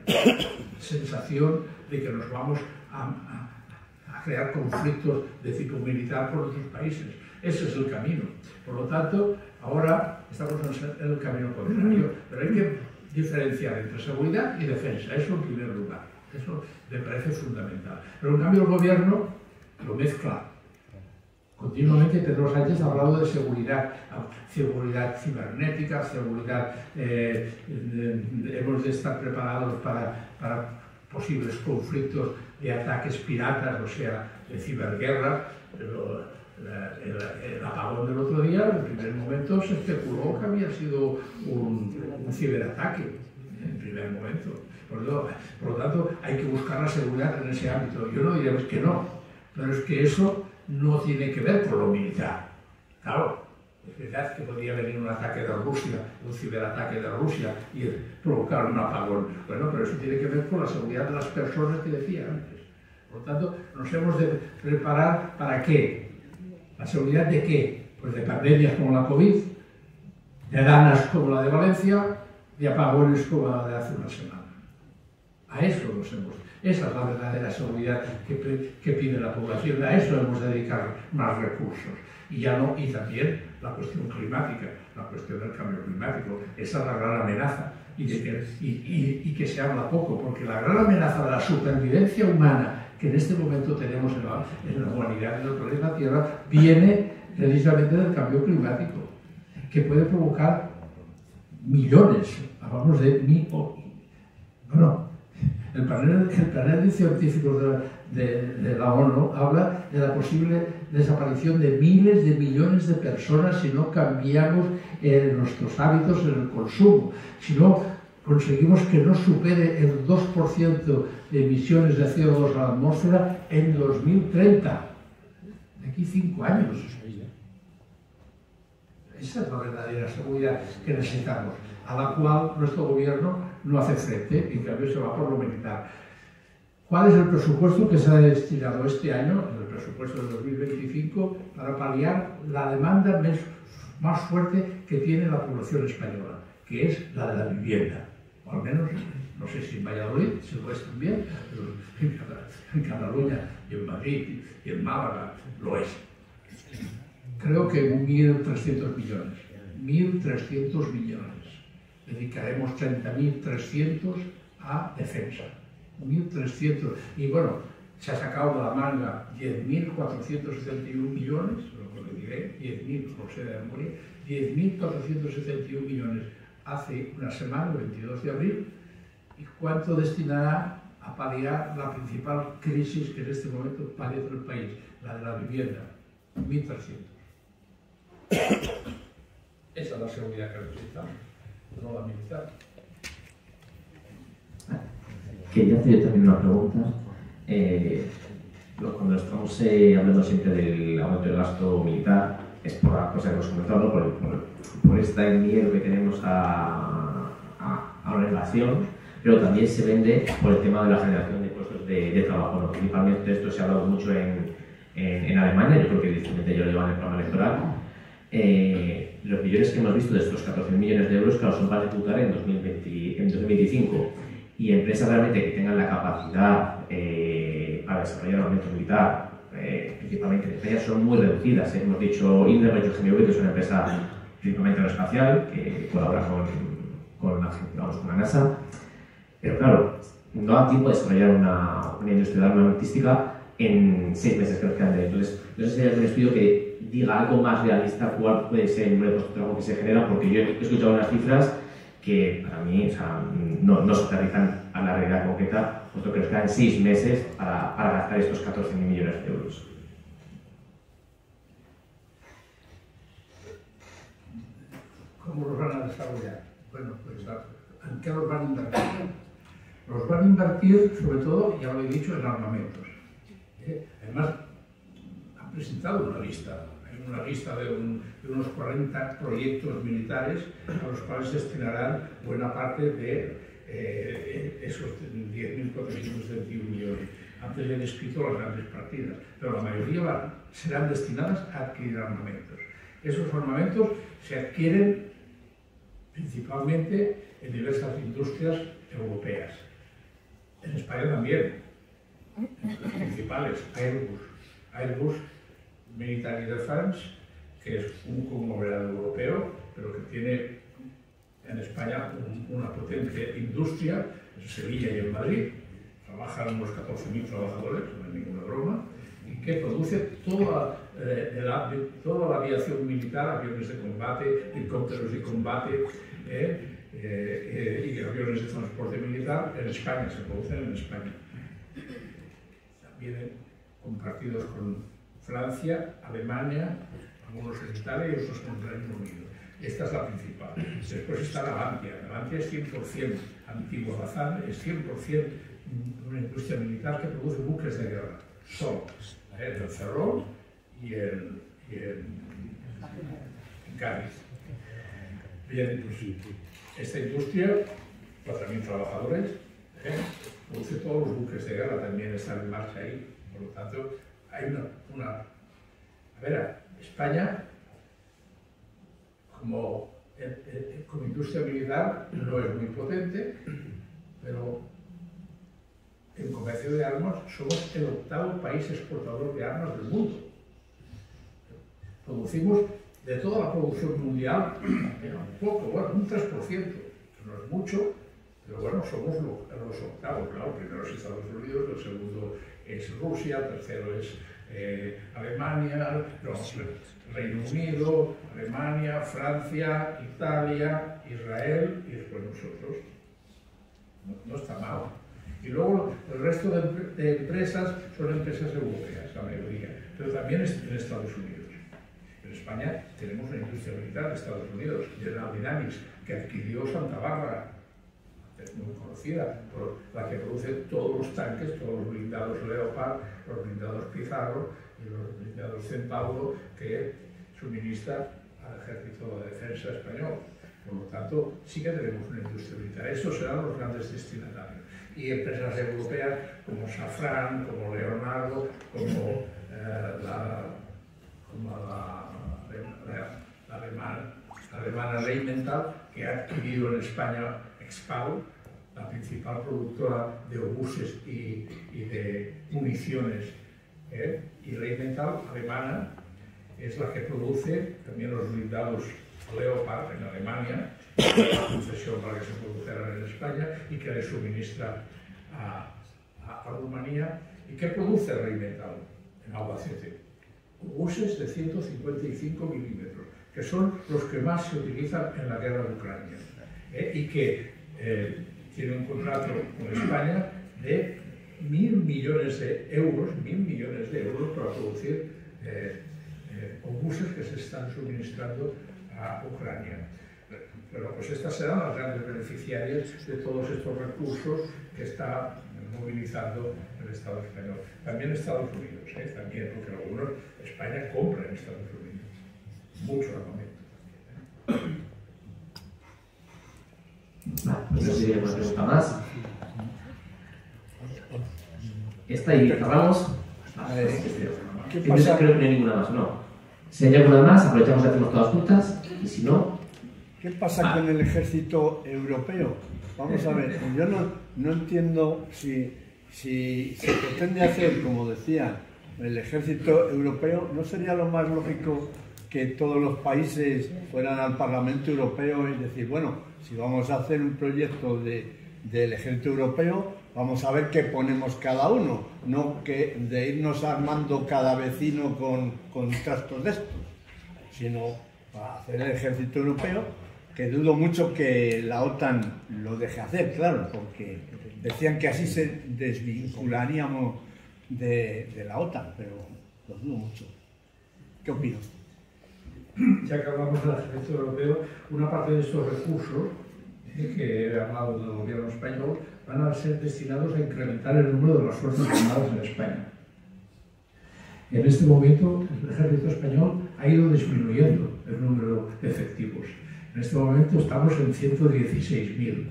Speaker 2: sensación de que nos vamos a crear conflictos de tipo militar por otros países. Ese es el camino. Por lo tanto, ahora estamos en el camino contrario, pero hay que diferenciar entre seguridad y defensa, eso en primer lugar. Eso me parece fundamental. Pero en cambio el gobierno lo mezcla. Continuamente Pedro Sánchez ha hablado de seguridad cibernética, seguridad, hemos de estar preparados para posibles conflictos de ataques piratas, o sea, de ciberguerra. Pero el apagón del otro día, en el primer momento se especuló que había sido un ciberataque, en primer momento. Por lo tanto, hay que buscar la seguridad en ese ámbito. Yo no diría que no, pero es que eso no tiene que ver con lo militar. Claro, es verdad que podría venir un ataque de Rusia, un ciberataque de Rusia y provocar un apagón. Bueno, pero eso tiene que ver con la seguridad de las personas que decía antes. Por lo tanto, nos hemos de preparar ¿para qué? ¿La seguridad de qué? Pues de pandemias como la COVID, de danas como la de Valencia, de apagones como la de hace una semana. A eso nos hemos... Esa es la verdadera seguridad que pide la población. A eso hemos de dedicar más recursos. Y también la cuestión climática, la cuestión del cambio climático. Esa es la gran amenaza. Y que se habla poco, porque la gran amenaza de la supervivencia humana que en este momento tenemos en la humanidad, en el planeta Tierra, viene precisamente del cambio climático, que puede provocar millones, hablamos de bueno, el panel de científicos de la ONU habla de la posible desaparición de miles de millones de personas si no cambiamos nuestros hábitos en el consumo, si no conseguimos que no supere el 2% de emisiones de CO2 a la atmósfera en 2030, de aquí 5 años. Esa es la verdadera seguridad que necesitamos, a la cual nuestro gobierno no hace frente, y en cambio se va por lo militar. ¿Cuál es el presupuesto que se ha destinado este año, en el presupuesto del 2025, para paliar la demanda más fuerte que tiene la población española, que es la de la vivienda? O al menos, no sé si en Valladolid, si lo es también, pero en Cataluña y en Madrid y en Málaga lo es. Creo que 1.300 millones. 1.300 millones. Dedicaremos 30.300 a defensa. 1.300. Y bueno, se ha sacado de la manga 10.471 millones, lo que le diré, 10.000, no sé de memoria, 10.471 millones hace una semana, el 22 de abril, y cuánto destinará a paliar la principal crisis que en este momento padece el país, la de la vivienda. 1.300. Esa es la seguridad que necesitamos, no la militar.
Speaker 1: Quería hacer también una pregunta. Cuando estamos hablando siempre del aumento del gasto militar, es por la cosa que hemos comentado, por este miedo que tenemos a una invasión, pero también se vende por el tema de la generación de puestos de trabajo. ¿No? Principalmente esto se ha hablado mucho en Alemania, yo creo que directamente ellos llevan el programa electoral. Los millones que hemos visto de estos 14.000 millones de euros, claro, son para ejecutar en 2025. Y empresas realmente que tengan la capacidad para desarrollar un aumento militar, que principalmente en España, son muy reducidas. Hemos dicho Indra, hemos dicho GMV, que es una empresa principalmente aeroespacial que colabora con la NASA. Pero claro, no da tiempo de desarrollar una industria armamentística en 6 meses que nos quedan de. Entonces, no sé si hay algún estudio que diga algo más realista cuál puede ser el número de puestos de trabajo que se genera, porque yo he escuchado unas cifras que para mí, o sea, no se aterrizan a la realidad concreta, puesto que nos quedan 6 meses para gastar estos 14.000 millones de euros.
Speaker 2: ¿Cómo los van a desarrollar? Bueno, pues ¿en qué los van a invertir? Los van a invertir, sobre todo, ya lo he dicho, en armamentos. Además, han presentado una lista. Hay una lista de unos 40 proyectos militares a los cuales se destinarán buena parte de esos 10.471 millones. Antes he descrito las grandes partidas, pero la mayoría serán destinadas a adquirir armamentos. Esos armamentos se adquieren principalmente en diversas industrias europeas. En España también, las principales, Airbus Military Defense, que es un conglomerado europeo, pero que tiene en España una potente industria, en Sevilla y en Madrid. Trabajan unos 14.000 trabajadores, no es ninguna broma, y que produce toda la aviación militar, aviones de combate, helicópteros de combate y aviones de transporte militar en España, se producen en España. También compartidos con Francia, Alemania, algunos en Italia y otros en el Reino Unido. Esta es la principal. Después está la Navantia. La Navantia es 100% antigua. Bazán es 100% una industria militar que produce buques de guerra. Solo. En el Ferrol y en Cádiz. Bien, pues, esta industria, 4.000 trabajadores, produce todos los buques de guerra, también están en marcha ahí. Por lo tanto, hay una... A ver, España, como industria militar, no es muy potente, pero en comercio de armas somos el 8º país exportador de armas del mundo. Producimos de toda la producción mundial, un poco, bueno, un 3%, no es mucho, pero bueno, somos los 8º, claro, el primero es Estados Unidos, el segundo es Rusia, el tercero es Alemania, Reino Unido, Alemania, Francia, Italia, Israel y después nosotros. No está mal. Y luego el resto de empresas son empresas europeas, la mayoría, pero también en Estados Unidos. En España tenemos una industria militar de Estados Unidos, General Dynamics, que adquirió Santa Bárbara, es muy conocida, por la que produce todos los tanques, todos los blindados Leopard, los blindados Pizarro y los blindados Centauro que suministra al Ejército de Defensa español. Por lo tanto, sí que tenemos una industria militar. Estos serán los grandes destinatarios. Y empresas europeas como Safran, como Leonardo, como la alemana Rheinmetall, que ha adquirido en España Expal, la principal productora de obuses y de municiones. Y Rheinmetall, alemana, es la que produce también los blindados Leopard en Alemania, la concesión para que se produjeran en España y que le suministra a Rumanía. ¿Y qué produce Rheinmetall en Albacete? Obuses de 155 milímetros, que son los que más se utilizan en la guerra de Ucrania, y que tiene un contrato con España de 1.000 millones de euros para producir obuses que se están suministrando a Ucrania. Pero pues estas serán las grandes beneficiarias de todos estos recursos que está movilizando el Estado español. También Estados Unidos, también, porque algunos, España compra en Estados Unidos mucho armamento también.
Speaker 1: No sé si hay una pregunta más. Esta y cerramos.
Speaker 4: ¿Qué pasa?
Speaker 1: Creo que no hay ninguna más, ¿no? Si hay alguna más, aprovechamos y hacemos todas juntas, y si no...
Speaker 4: ¿Qué pasa con el ejército europeo? Vamos a ver, yo no entiendo si se pretende hacer, como decía, el ejército europeo, ¿no sería lo más lógico que todos los países fueran al Parlamento Europeo y decir, bueno, si vamos a hacer un proyecto del ejército europeo, vamos a ver qué ponemos cada uno, no que de irnos armando cada vecino con trastos de estos, sino para hacer el ejército europeo, que dudo mucho que la OTAN lo deje hacer, claro, porque decían que así se desvincularíamos de la OTAN, pero lo dudo mucho. ¿Qué opinas?
Speaker 2: Ya que hablamos del ejército europeo, una parte de estos recursos que he hablado del gobierno español van a ser destinados a incrementar el número de las fuerzas armadas en España. En este momento el ejército español ha ido disminuyendo el número de efectivos. En este momento estamos en 116.000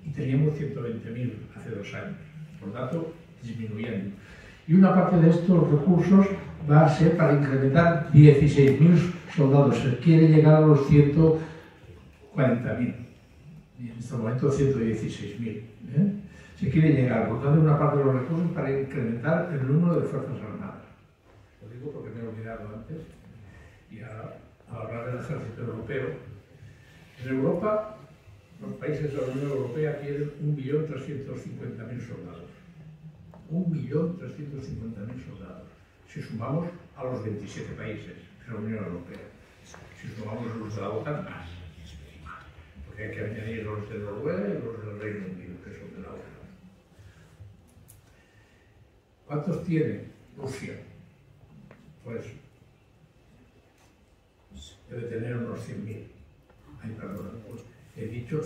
Speaker 2: y teníamos 120.000 hace 2 años, por tanto disminuyendo. Y una parte de estos recursos va a ser para incrementar 16.000 soldados. Se quiere llegar a los 140.000 y en este momento 116.000. Se quiere llegar, por tanto, una parte de los recursos para incrementar el número de fuerzas armadas. Lo digo porque me he olvidado antes. Y ahora, al hablar del ejército europeo, en Europa, los países de la Unión Europea quieren 1.350.000 soldados. 1.350.000 soldados. Si sumamos a los 27 países de la Unión Europea, si sumamos los de la OTAN, más. Porque hay que añadir los de Noruega y los del Reino Unido, que son de la OTAN. ¿Cuántos tiene Rusia? Pues debe tener unos 100.000. Ay, perdón, he dicho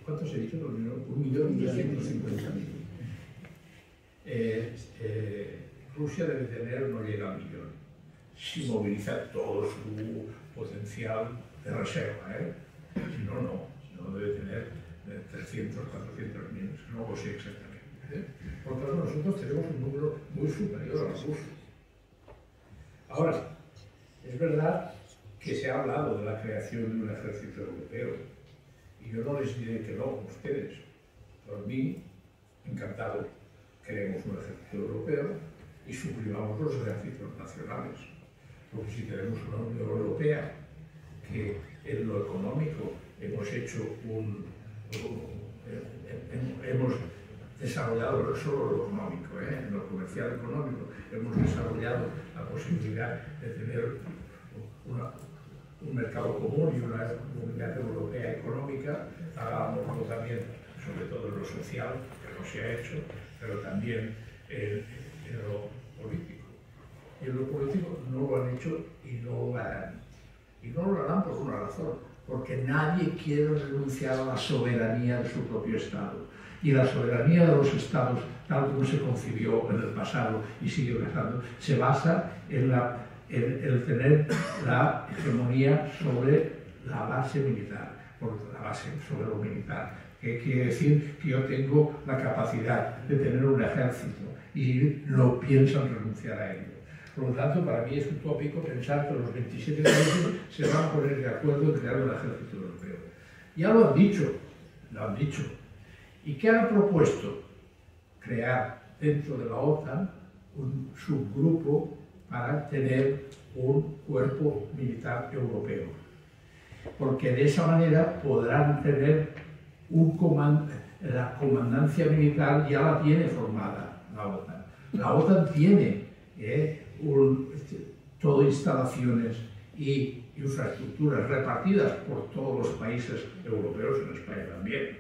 Speaker 2: ¿cuántos he dicho? 1.250.000. Rusia debe tener, no llega al 1.000.000, si moviliza todo su potencial de reserva, si no, no debe tener 300, 400.000, no lo sé exactamente. Por lo tanto, nosotros tenemos un número muy superior a los rusos. Ahora, es verdad que se ha hablado de la creación de un ejército europeo, y yo no les diré que no a ustedes. Por mí, encantado. Queremos un ejército europeo y suprimamos los ejércitos nacionales. Porque si queremos una Unión Europea, que en lo económico hemos hecho hemos desarrollado no solo lo económico, en lo comercial económico, hemos desarrollado la posibilidad de tener un mercado común y una comunidad europea económica, hagámoslo también, sobre todo en lo social, que no se ha hecho, pero también en lo político. Y en lo político no lo han hecho y no lo harán. Y no lo harán por una razón, porque nadie quiere renunciar a la soberanía de su propio Estado. Y la soberanía de los Estados, tal como se concibió en el pasado y sigue pasando, se basa en el tener la hegemonía sobre la base militar, sobre lo militar. Que quiere decir que yo tengo la capacidad de tener un ejército y no piensan renunciar a ello. Por lo tanto, para mí es utópico pensar que los 27 países se van a poner de acuerdo en crear un ejército europeo. Ya lo han dicho. ¿Y qué han propuesto? Crear dentro de la OTAN un subgrupo para tener un cuerpo militar europeo. Porque de esa manera podrán tener la comandancia militar ya la tiene formada la OTAN. La OTAN tiene todo instalaciones y infraestructuras repartidas por todos los países europeos, en España también.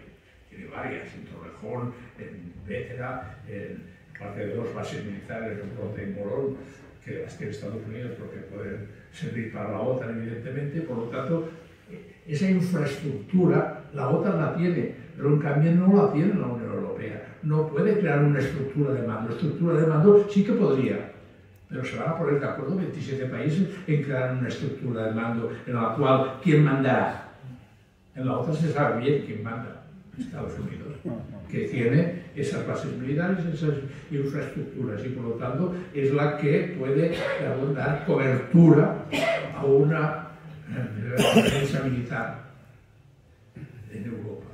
Speaker 2: Tiene varias, en Torrejón, en Vétera, en parte de 2 bases militares, en Rota y Morón, que las tiene Estados Unidos porque pueden servir para la OTAN, evidentemente. Por lo tanto, esa infraestructura la OTAN la tiene, pero en cambio no la tiene la Unión Europea. No puede crear una estructura de mando. Estructura de mando sí que podría, pero se van a poner de acuerdo 27 países en crear una estructura de mando en la cual ¿quién mandará? En la OTAN se sabe bien quién manda. Estados Unidos, que tiene esas bases militares, esas infraestructuras, y por lo tanto es la que puede dar cobertura a una defensa militar en Europa.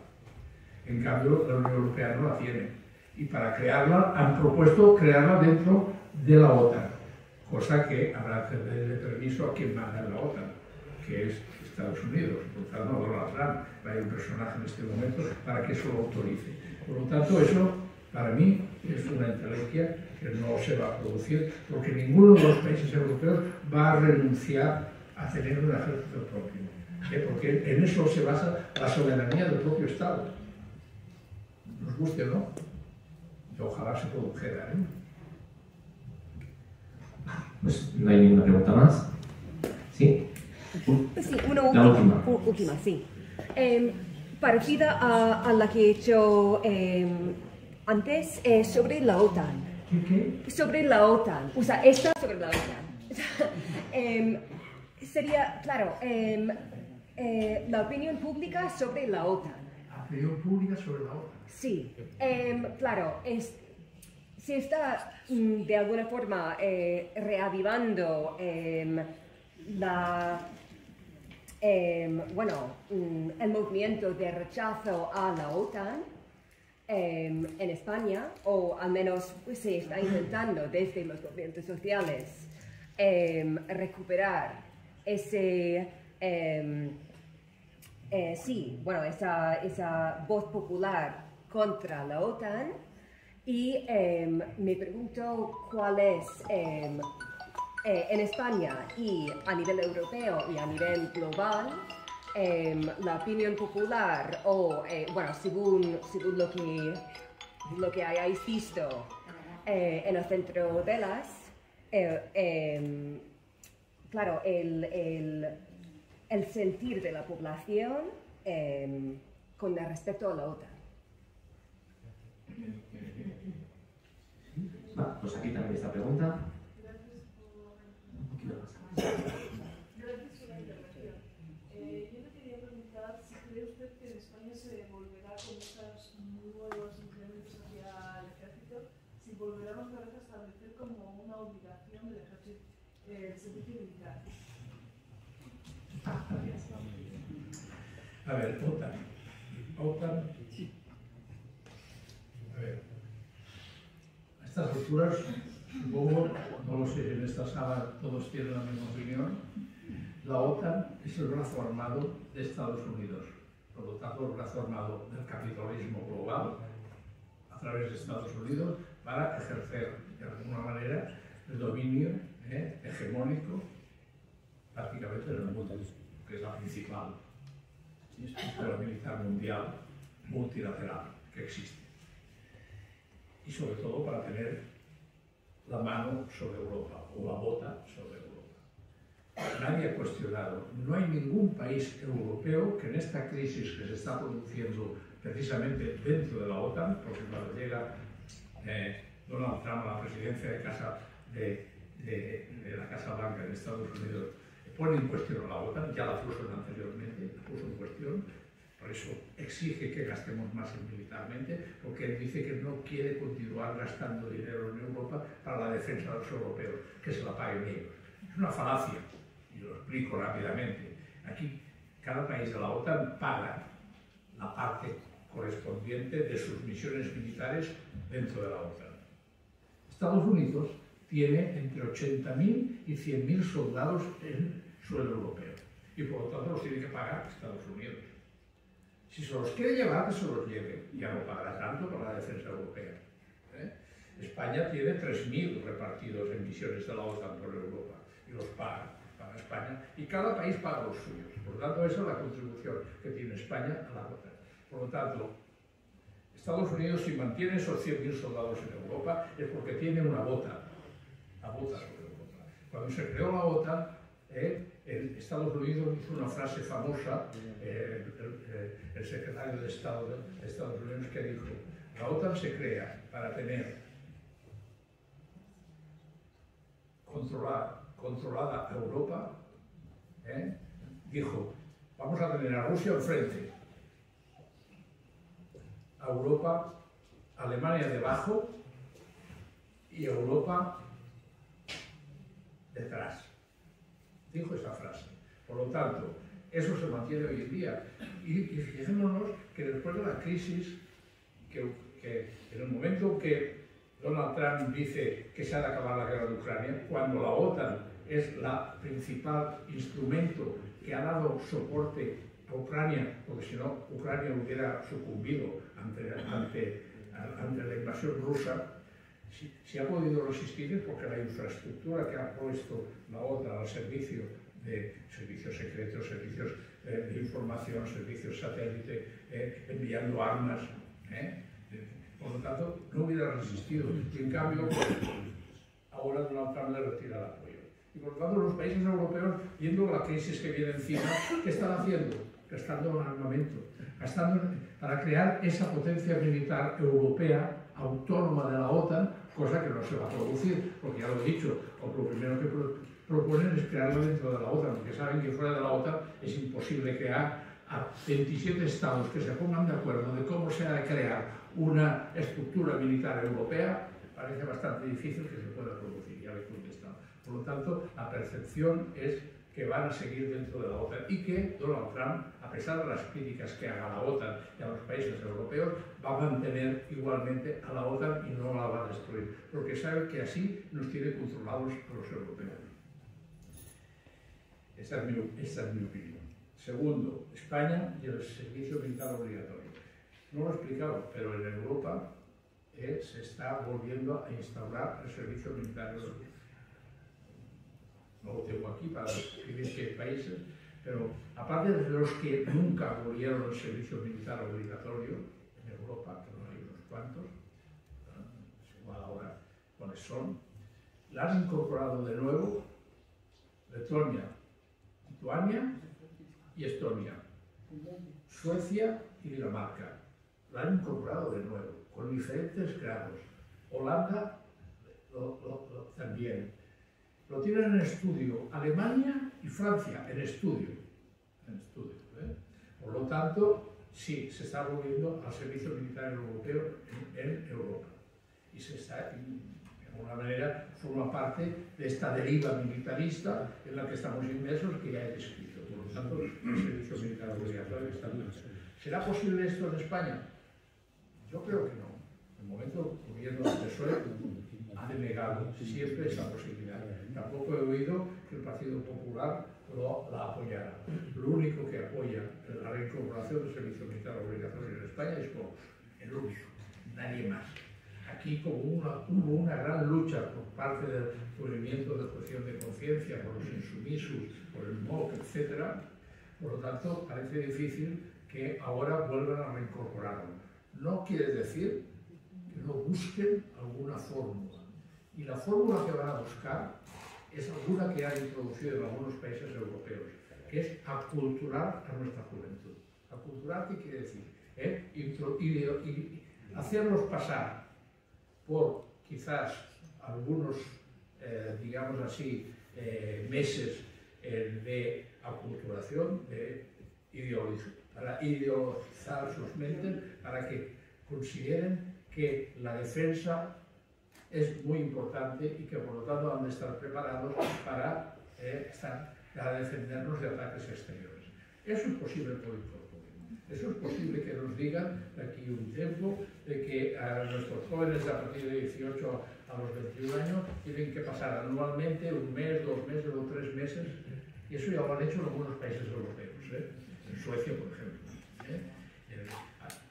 Speaker 2: En cambio, la Unión Europea no la tiene. Y para crearla, han propuesto crearla dentro de la OTAN, cosa que habrá que darle permiso a quien manda en la OTAN, que es Estados Unidos. Por lo tanto, Donald Trump hay un personaje en este momento para que eso lo autorice. Por lo tanto, eso para mí es una entelequia que no se va a producir, porque ninguno de los países europeos va a renunciar a tener un ejército propio, porque en eso se basa la soberanía del propio Estado. Nos guste o no, y ojalá se produjera.
Speaker 1: Pues no hay ninguna pregunta más. ¿Sí?
Speaker 7: Sí, una
Speaker 1: la
Speaker 7: última, sí. Parecida a la que he hecho antes, sobre la OTAN.
Speaker 2: ¿Qué?
Speaker 7: Sobre la OTAN. O sea, esta sobre la OTAN. Sería, claro, la opinión pública sobre la OTAN.
Speaker 2: La opinión pública sobre la OTAN.
Speaker 7: Sí, claro, se está de alguna forma reavivando el movimiento de rechazo a la OTAN en España, o al menos pues, se está intentando desde los movimientos sociales recuperar esa voz popular contra la OTAN, y me pregunto cuál es en España y a nivel europeo y a nivel global la opinión popular, o según lo que hayáis visto en el centro de las claro, el sentir de la población con respecto a la OTAN.
Speaker 1: Pues aquí también esta pregunta. Un poquito más.
Speaker 3: Gracias por la intervención. Yo le quería preguntar si cree usted que en España se volverá con estos nuevos incrementos hacia el ejército, si volverán otra vez a establecer como una obligación del ejército el servicio militar.
Speaker 1: Gracias.
Speaker 2: A ver, OTAN. A ver, a estas alturas, supongo, no lo sé, en esta sala todos tienen la misma opinión, la OTAN es el brazo armado de Estados Unidos, por lo tanto el brazo armado del capitalismo global a través de Estados Unidos para ejercer de alguna manera el dominio hegemónico prácticamente en el mundo, que es la principal estructura militar mundial multilateral que existe. Y sobre todo para tener la mano sobre Europa, o la bota sobre Europa. Nadie ha cuestionado, no hay ningún país europeo que en esta crisis que se está produciendo precisamente dentro de la OTAN, porque cuando llega Donald Trump a la presidencia de la Casa Blanca en Estados Unidos, pone en cuestión a la OTAN, ya la puso anteriormente, la puso en cuestión. Por eso exige que gastemos más militarmente, porque él dice que no quiere continuar gastando dinero en Europa para la defensa de los europeos, que se la paguen ellos. Es una falacia, y lo explico rápidamente. Aquí, cada país de la OTAN paga la parte correspondiente de sus misiones militares dentro de la OTAN. Estados Unidos tiene entre 80.000 y 100.000 soldados en suelo europeo, y por lo tanto los tiene que pagar Estados Unidos. Si se los quiere llevar, que se los lleve. Ya no pagará tanto para la defensa europea. España tiene 3.000 repartidos en misiones de la OTAN por Europa. Y los paga España. Y cada país paga los suyos. Por lo tanto, esa es la contribución que tiene España a la OTAN. Por lo tanto, Estados Unidos, si mantiene esos 100.000 soldados en Europa, es porque tiene una bota. La bota sobre Europa. Cuando se creó la OTAN, Estados Unidos hizo una frase famosa, el secretario de Estado de Estados Unidos, que dijo: la OTAN se crea para tener controlada Europa. Dijo: vamos a tener a Rusia enfrente, a Europa, Alemania debajo y Europa detrás. Dijo esa frase. Por lo tanto, eso se mantiene hoy en día. Y fijémonos que después de la crisis que que en el momento que Donald Trump dice que se ha de acabar la guerra de Ucrania, cuando la OTAN es el principal instrumento que ha dado soporte a Ucrania, porque si no, Ucrania hubiera sucumbido ante la invasión rusa, si ha podido resistir es porque la infraestructura que ha puesto la OTAN al servicio de servicios secretos, servicios de información, servicios satélite, enviando armas. Por lo tanto, no hubiera resistido. Y en cambio, ahora Donald Trump le retira el apoyo. Y por lo tanto, los países europeos, viendo la crisis que viene encima, ¿qué están haciendo? Gastando en armamento, para crear esa potencia militar europea autónoma de la OTAN, cosa que no se va a producir, porque ya lo he dicho, lo primero que proponen es crearlo dentro de la OTAN, porque saben que fuera de la OTAN es imposible crear a 27 estados que se pongan de acuerdo de cómo se ha de crear una estructura militar europea. Parece bastante difícil que se pueda producir, ya le he contestado. Por lo tanto, la percepción es que van a seguir dentro de la OTAN y que Donald Trump, a pesar de las críticas que haga a la OTAN y a los países europeos, va a mantener igualmente a la OTAN y no la va a destruir, porque sabe que así nos tiene controlados a los europeos. Esa es mi opinión. Segundo, España y el servicio militar obligatorio. No lo he explicado, pero en Europa se está volviendo a instaurar el servicio militar obligatorio. No lo tengo aquí para describir qué países, pero aparte de los que nunca abolieron el servicio militar obligatorio en Europa, que no hay unos cuantos, es igual ahora cuáles son, la han incorporado de nuevo Letonia, Lituania y Estonia, Suecia y Dinamarca. La han incorporado de nuevo, con diferentes grados. Holanda también. Lo tienen en estudio Alemania y Francia, en estudio. Por lo tanto, sí, se está volviendo al servicio militar europeo en Europa. Y se está, de alguna manera, forma parte de esta deriva militarista en la que estamos inmersos, que ya he descrito. Por lo tanto, el servicio militar obligatorio está en marcha. ¿Será posible esto en España? Yo creo que no. En el momento el gobierno del PSOE ha denegado siempre esa posibilidad. Tampoco he oído que el Partido Popular la apoyara. Lo único que apoya la reincorporación del servicio militar obligatorio en España es Vox, el único, nadie más. Aquí como hubo una gran lucha por parte del movimiento de objeción de conciencia, por los insumisos, por el MOC, etc., por lo tanto parece difícil que ahora vuelvan a reincorporarlo. No quiere decir que no busquen alguna fórmula. Y la fórmula que van a buscar es alguna que han introducido en algunos países europeos, que es aculturar a nuestra juventud. ¿Aculturar qué quiere decir? Y hacerlos pasar por quizás algunos, digamos así, meses de aculturación, para ideologizar sus mentes, para que consideren que la defensa es muy importante y que por lo tanto han de estar preparados para defendernos de ataques exteriores. Eso es posible por incorporar. Eso es posible que nos digan de aquí un tiempo de que a nuestros jóvenes de a partir de 18 a los 21 años tienen que pasar anualmente un mes, 2 meses o 3 meses, y eso ya lo han hecho en algunos países europeos, en Suecia, por ejemplo.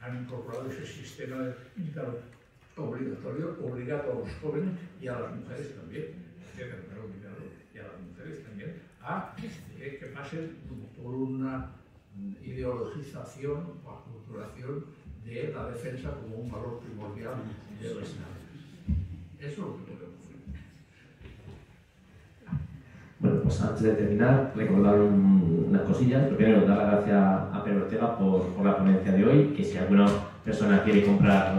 Speaker 2: Han incorporado ese sistema de obligatorio, obligado a los jóvenes y a las mujeres también, y a las mujeres también, a que pasen por una ideologización o aculturación de la defensa como un valor primordial del Estado. Eso es lo que podemos hacer.
Speaker 1: Bueno, pues antes de terminar, recordar unas cosillas. Lo primero, dar las gracias a Pedro Ortega por la ponencia de hoy, que si alguna persona quiere comprar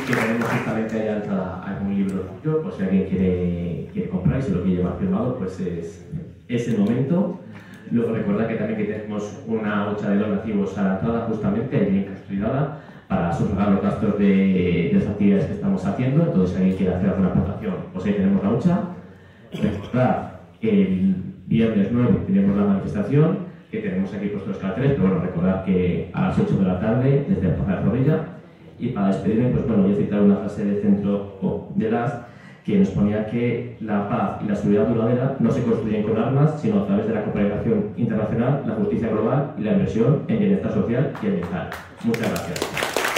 Speaker 1: que tenemos justamente ahí alta algún libro suyo, pues si alguien quiere comprar y se lo quiere llevar firmado, pues es el momento. Luego recordad que también tenemos una hucha de donativos a la entrada, justamente allí en Castridada, para sufragar los gastos de las actividades que estamos haciendo. Entonces si alguien quiere hacer alguna aportación, pues ahí tenemos la hucha. Recordad El viernes 9 tenemos la manifestación, que tenemos aquí puestos los carteles, pero bueno, recordad que a las 8 de la tarde, desde el Plaza de Zorrilla. Y para despedirme, pues bueno, voy a citar una frase del Centro de las que nos ponía que la paz y la seguridad duradera no se construyen con armas, sino a través de la cooperación internacional, la justicia global y la inversión en bienestar social y ambiental. Muchas gracias.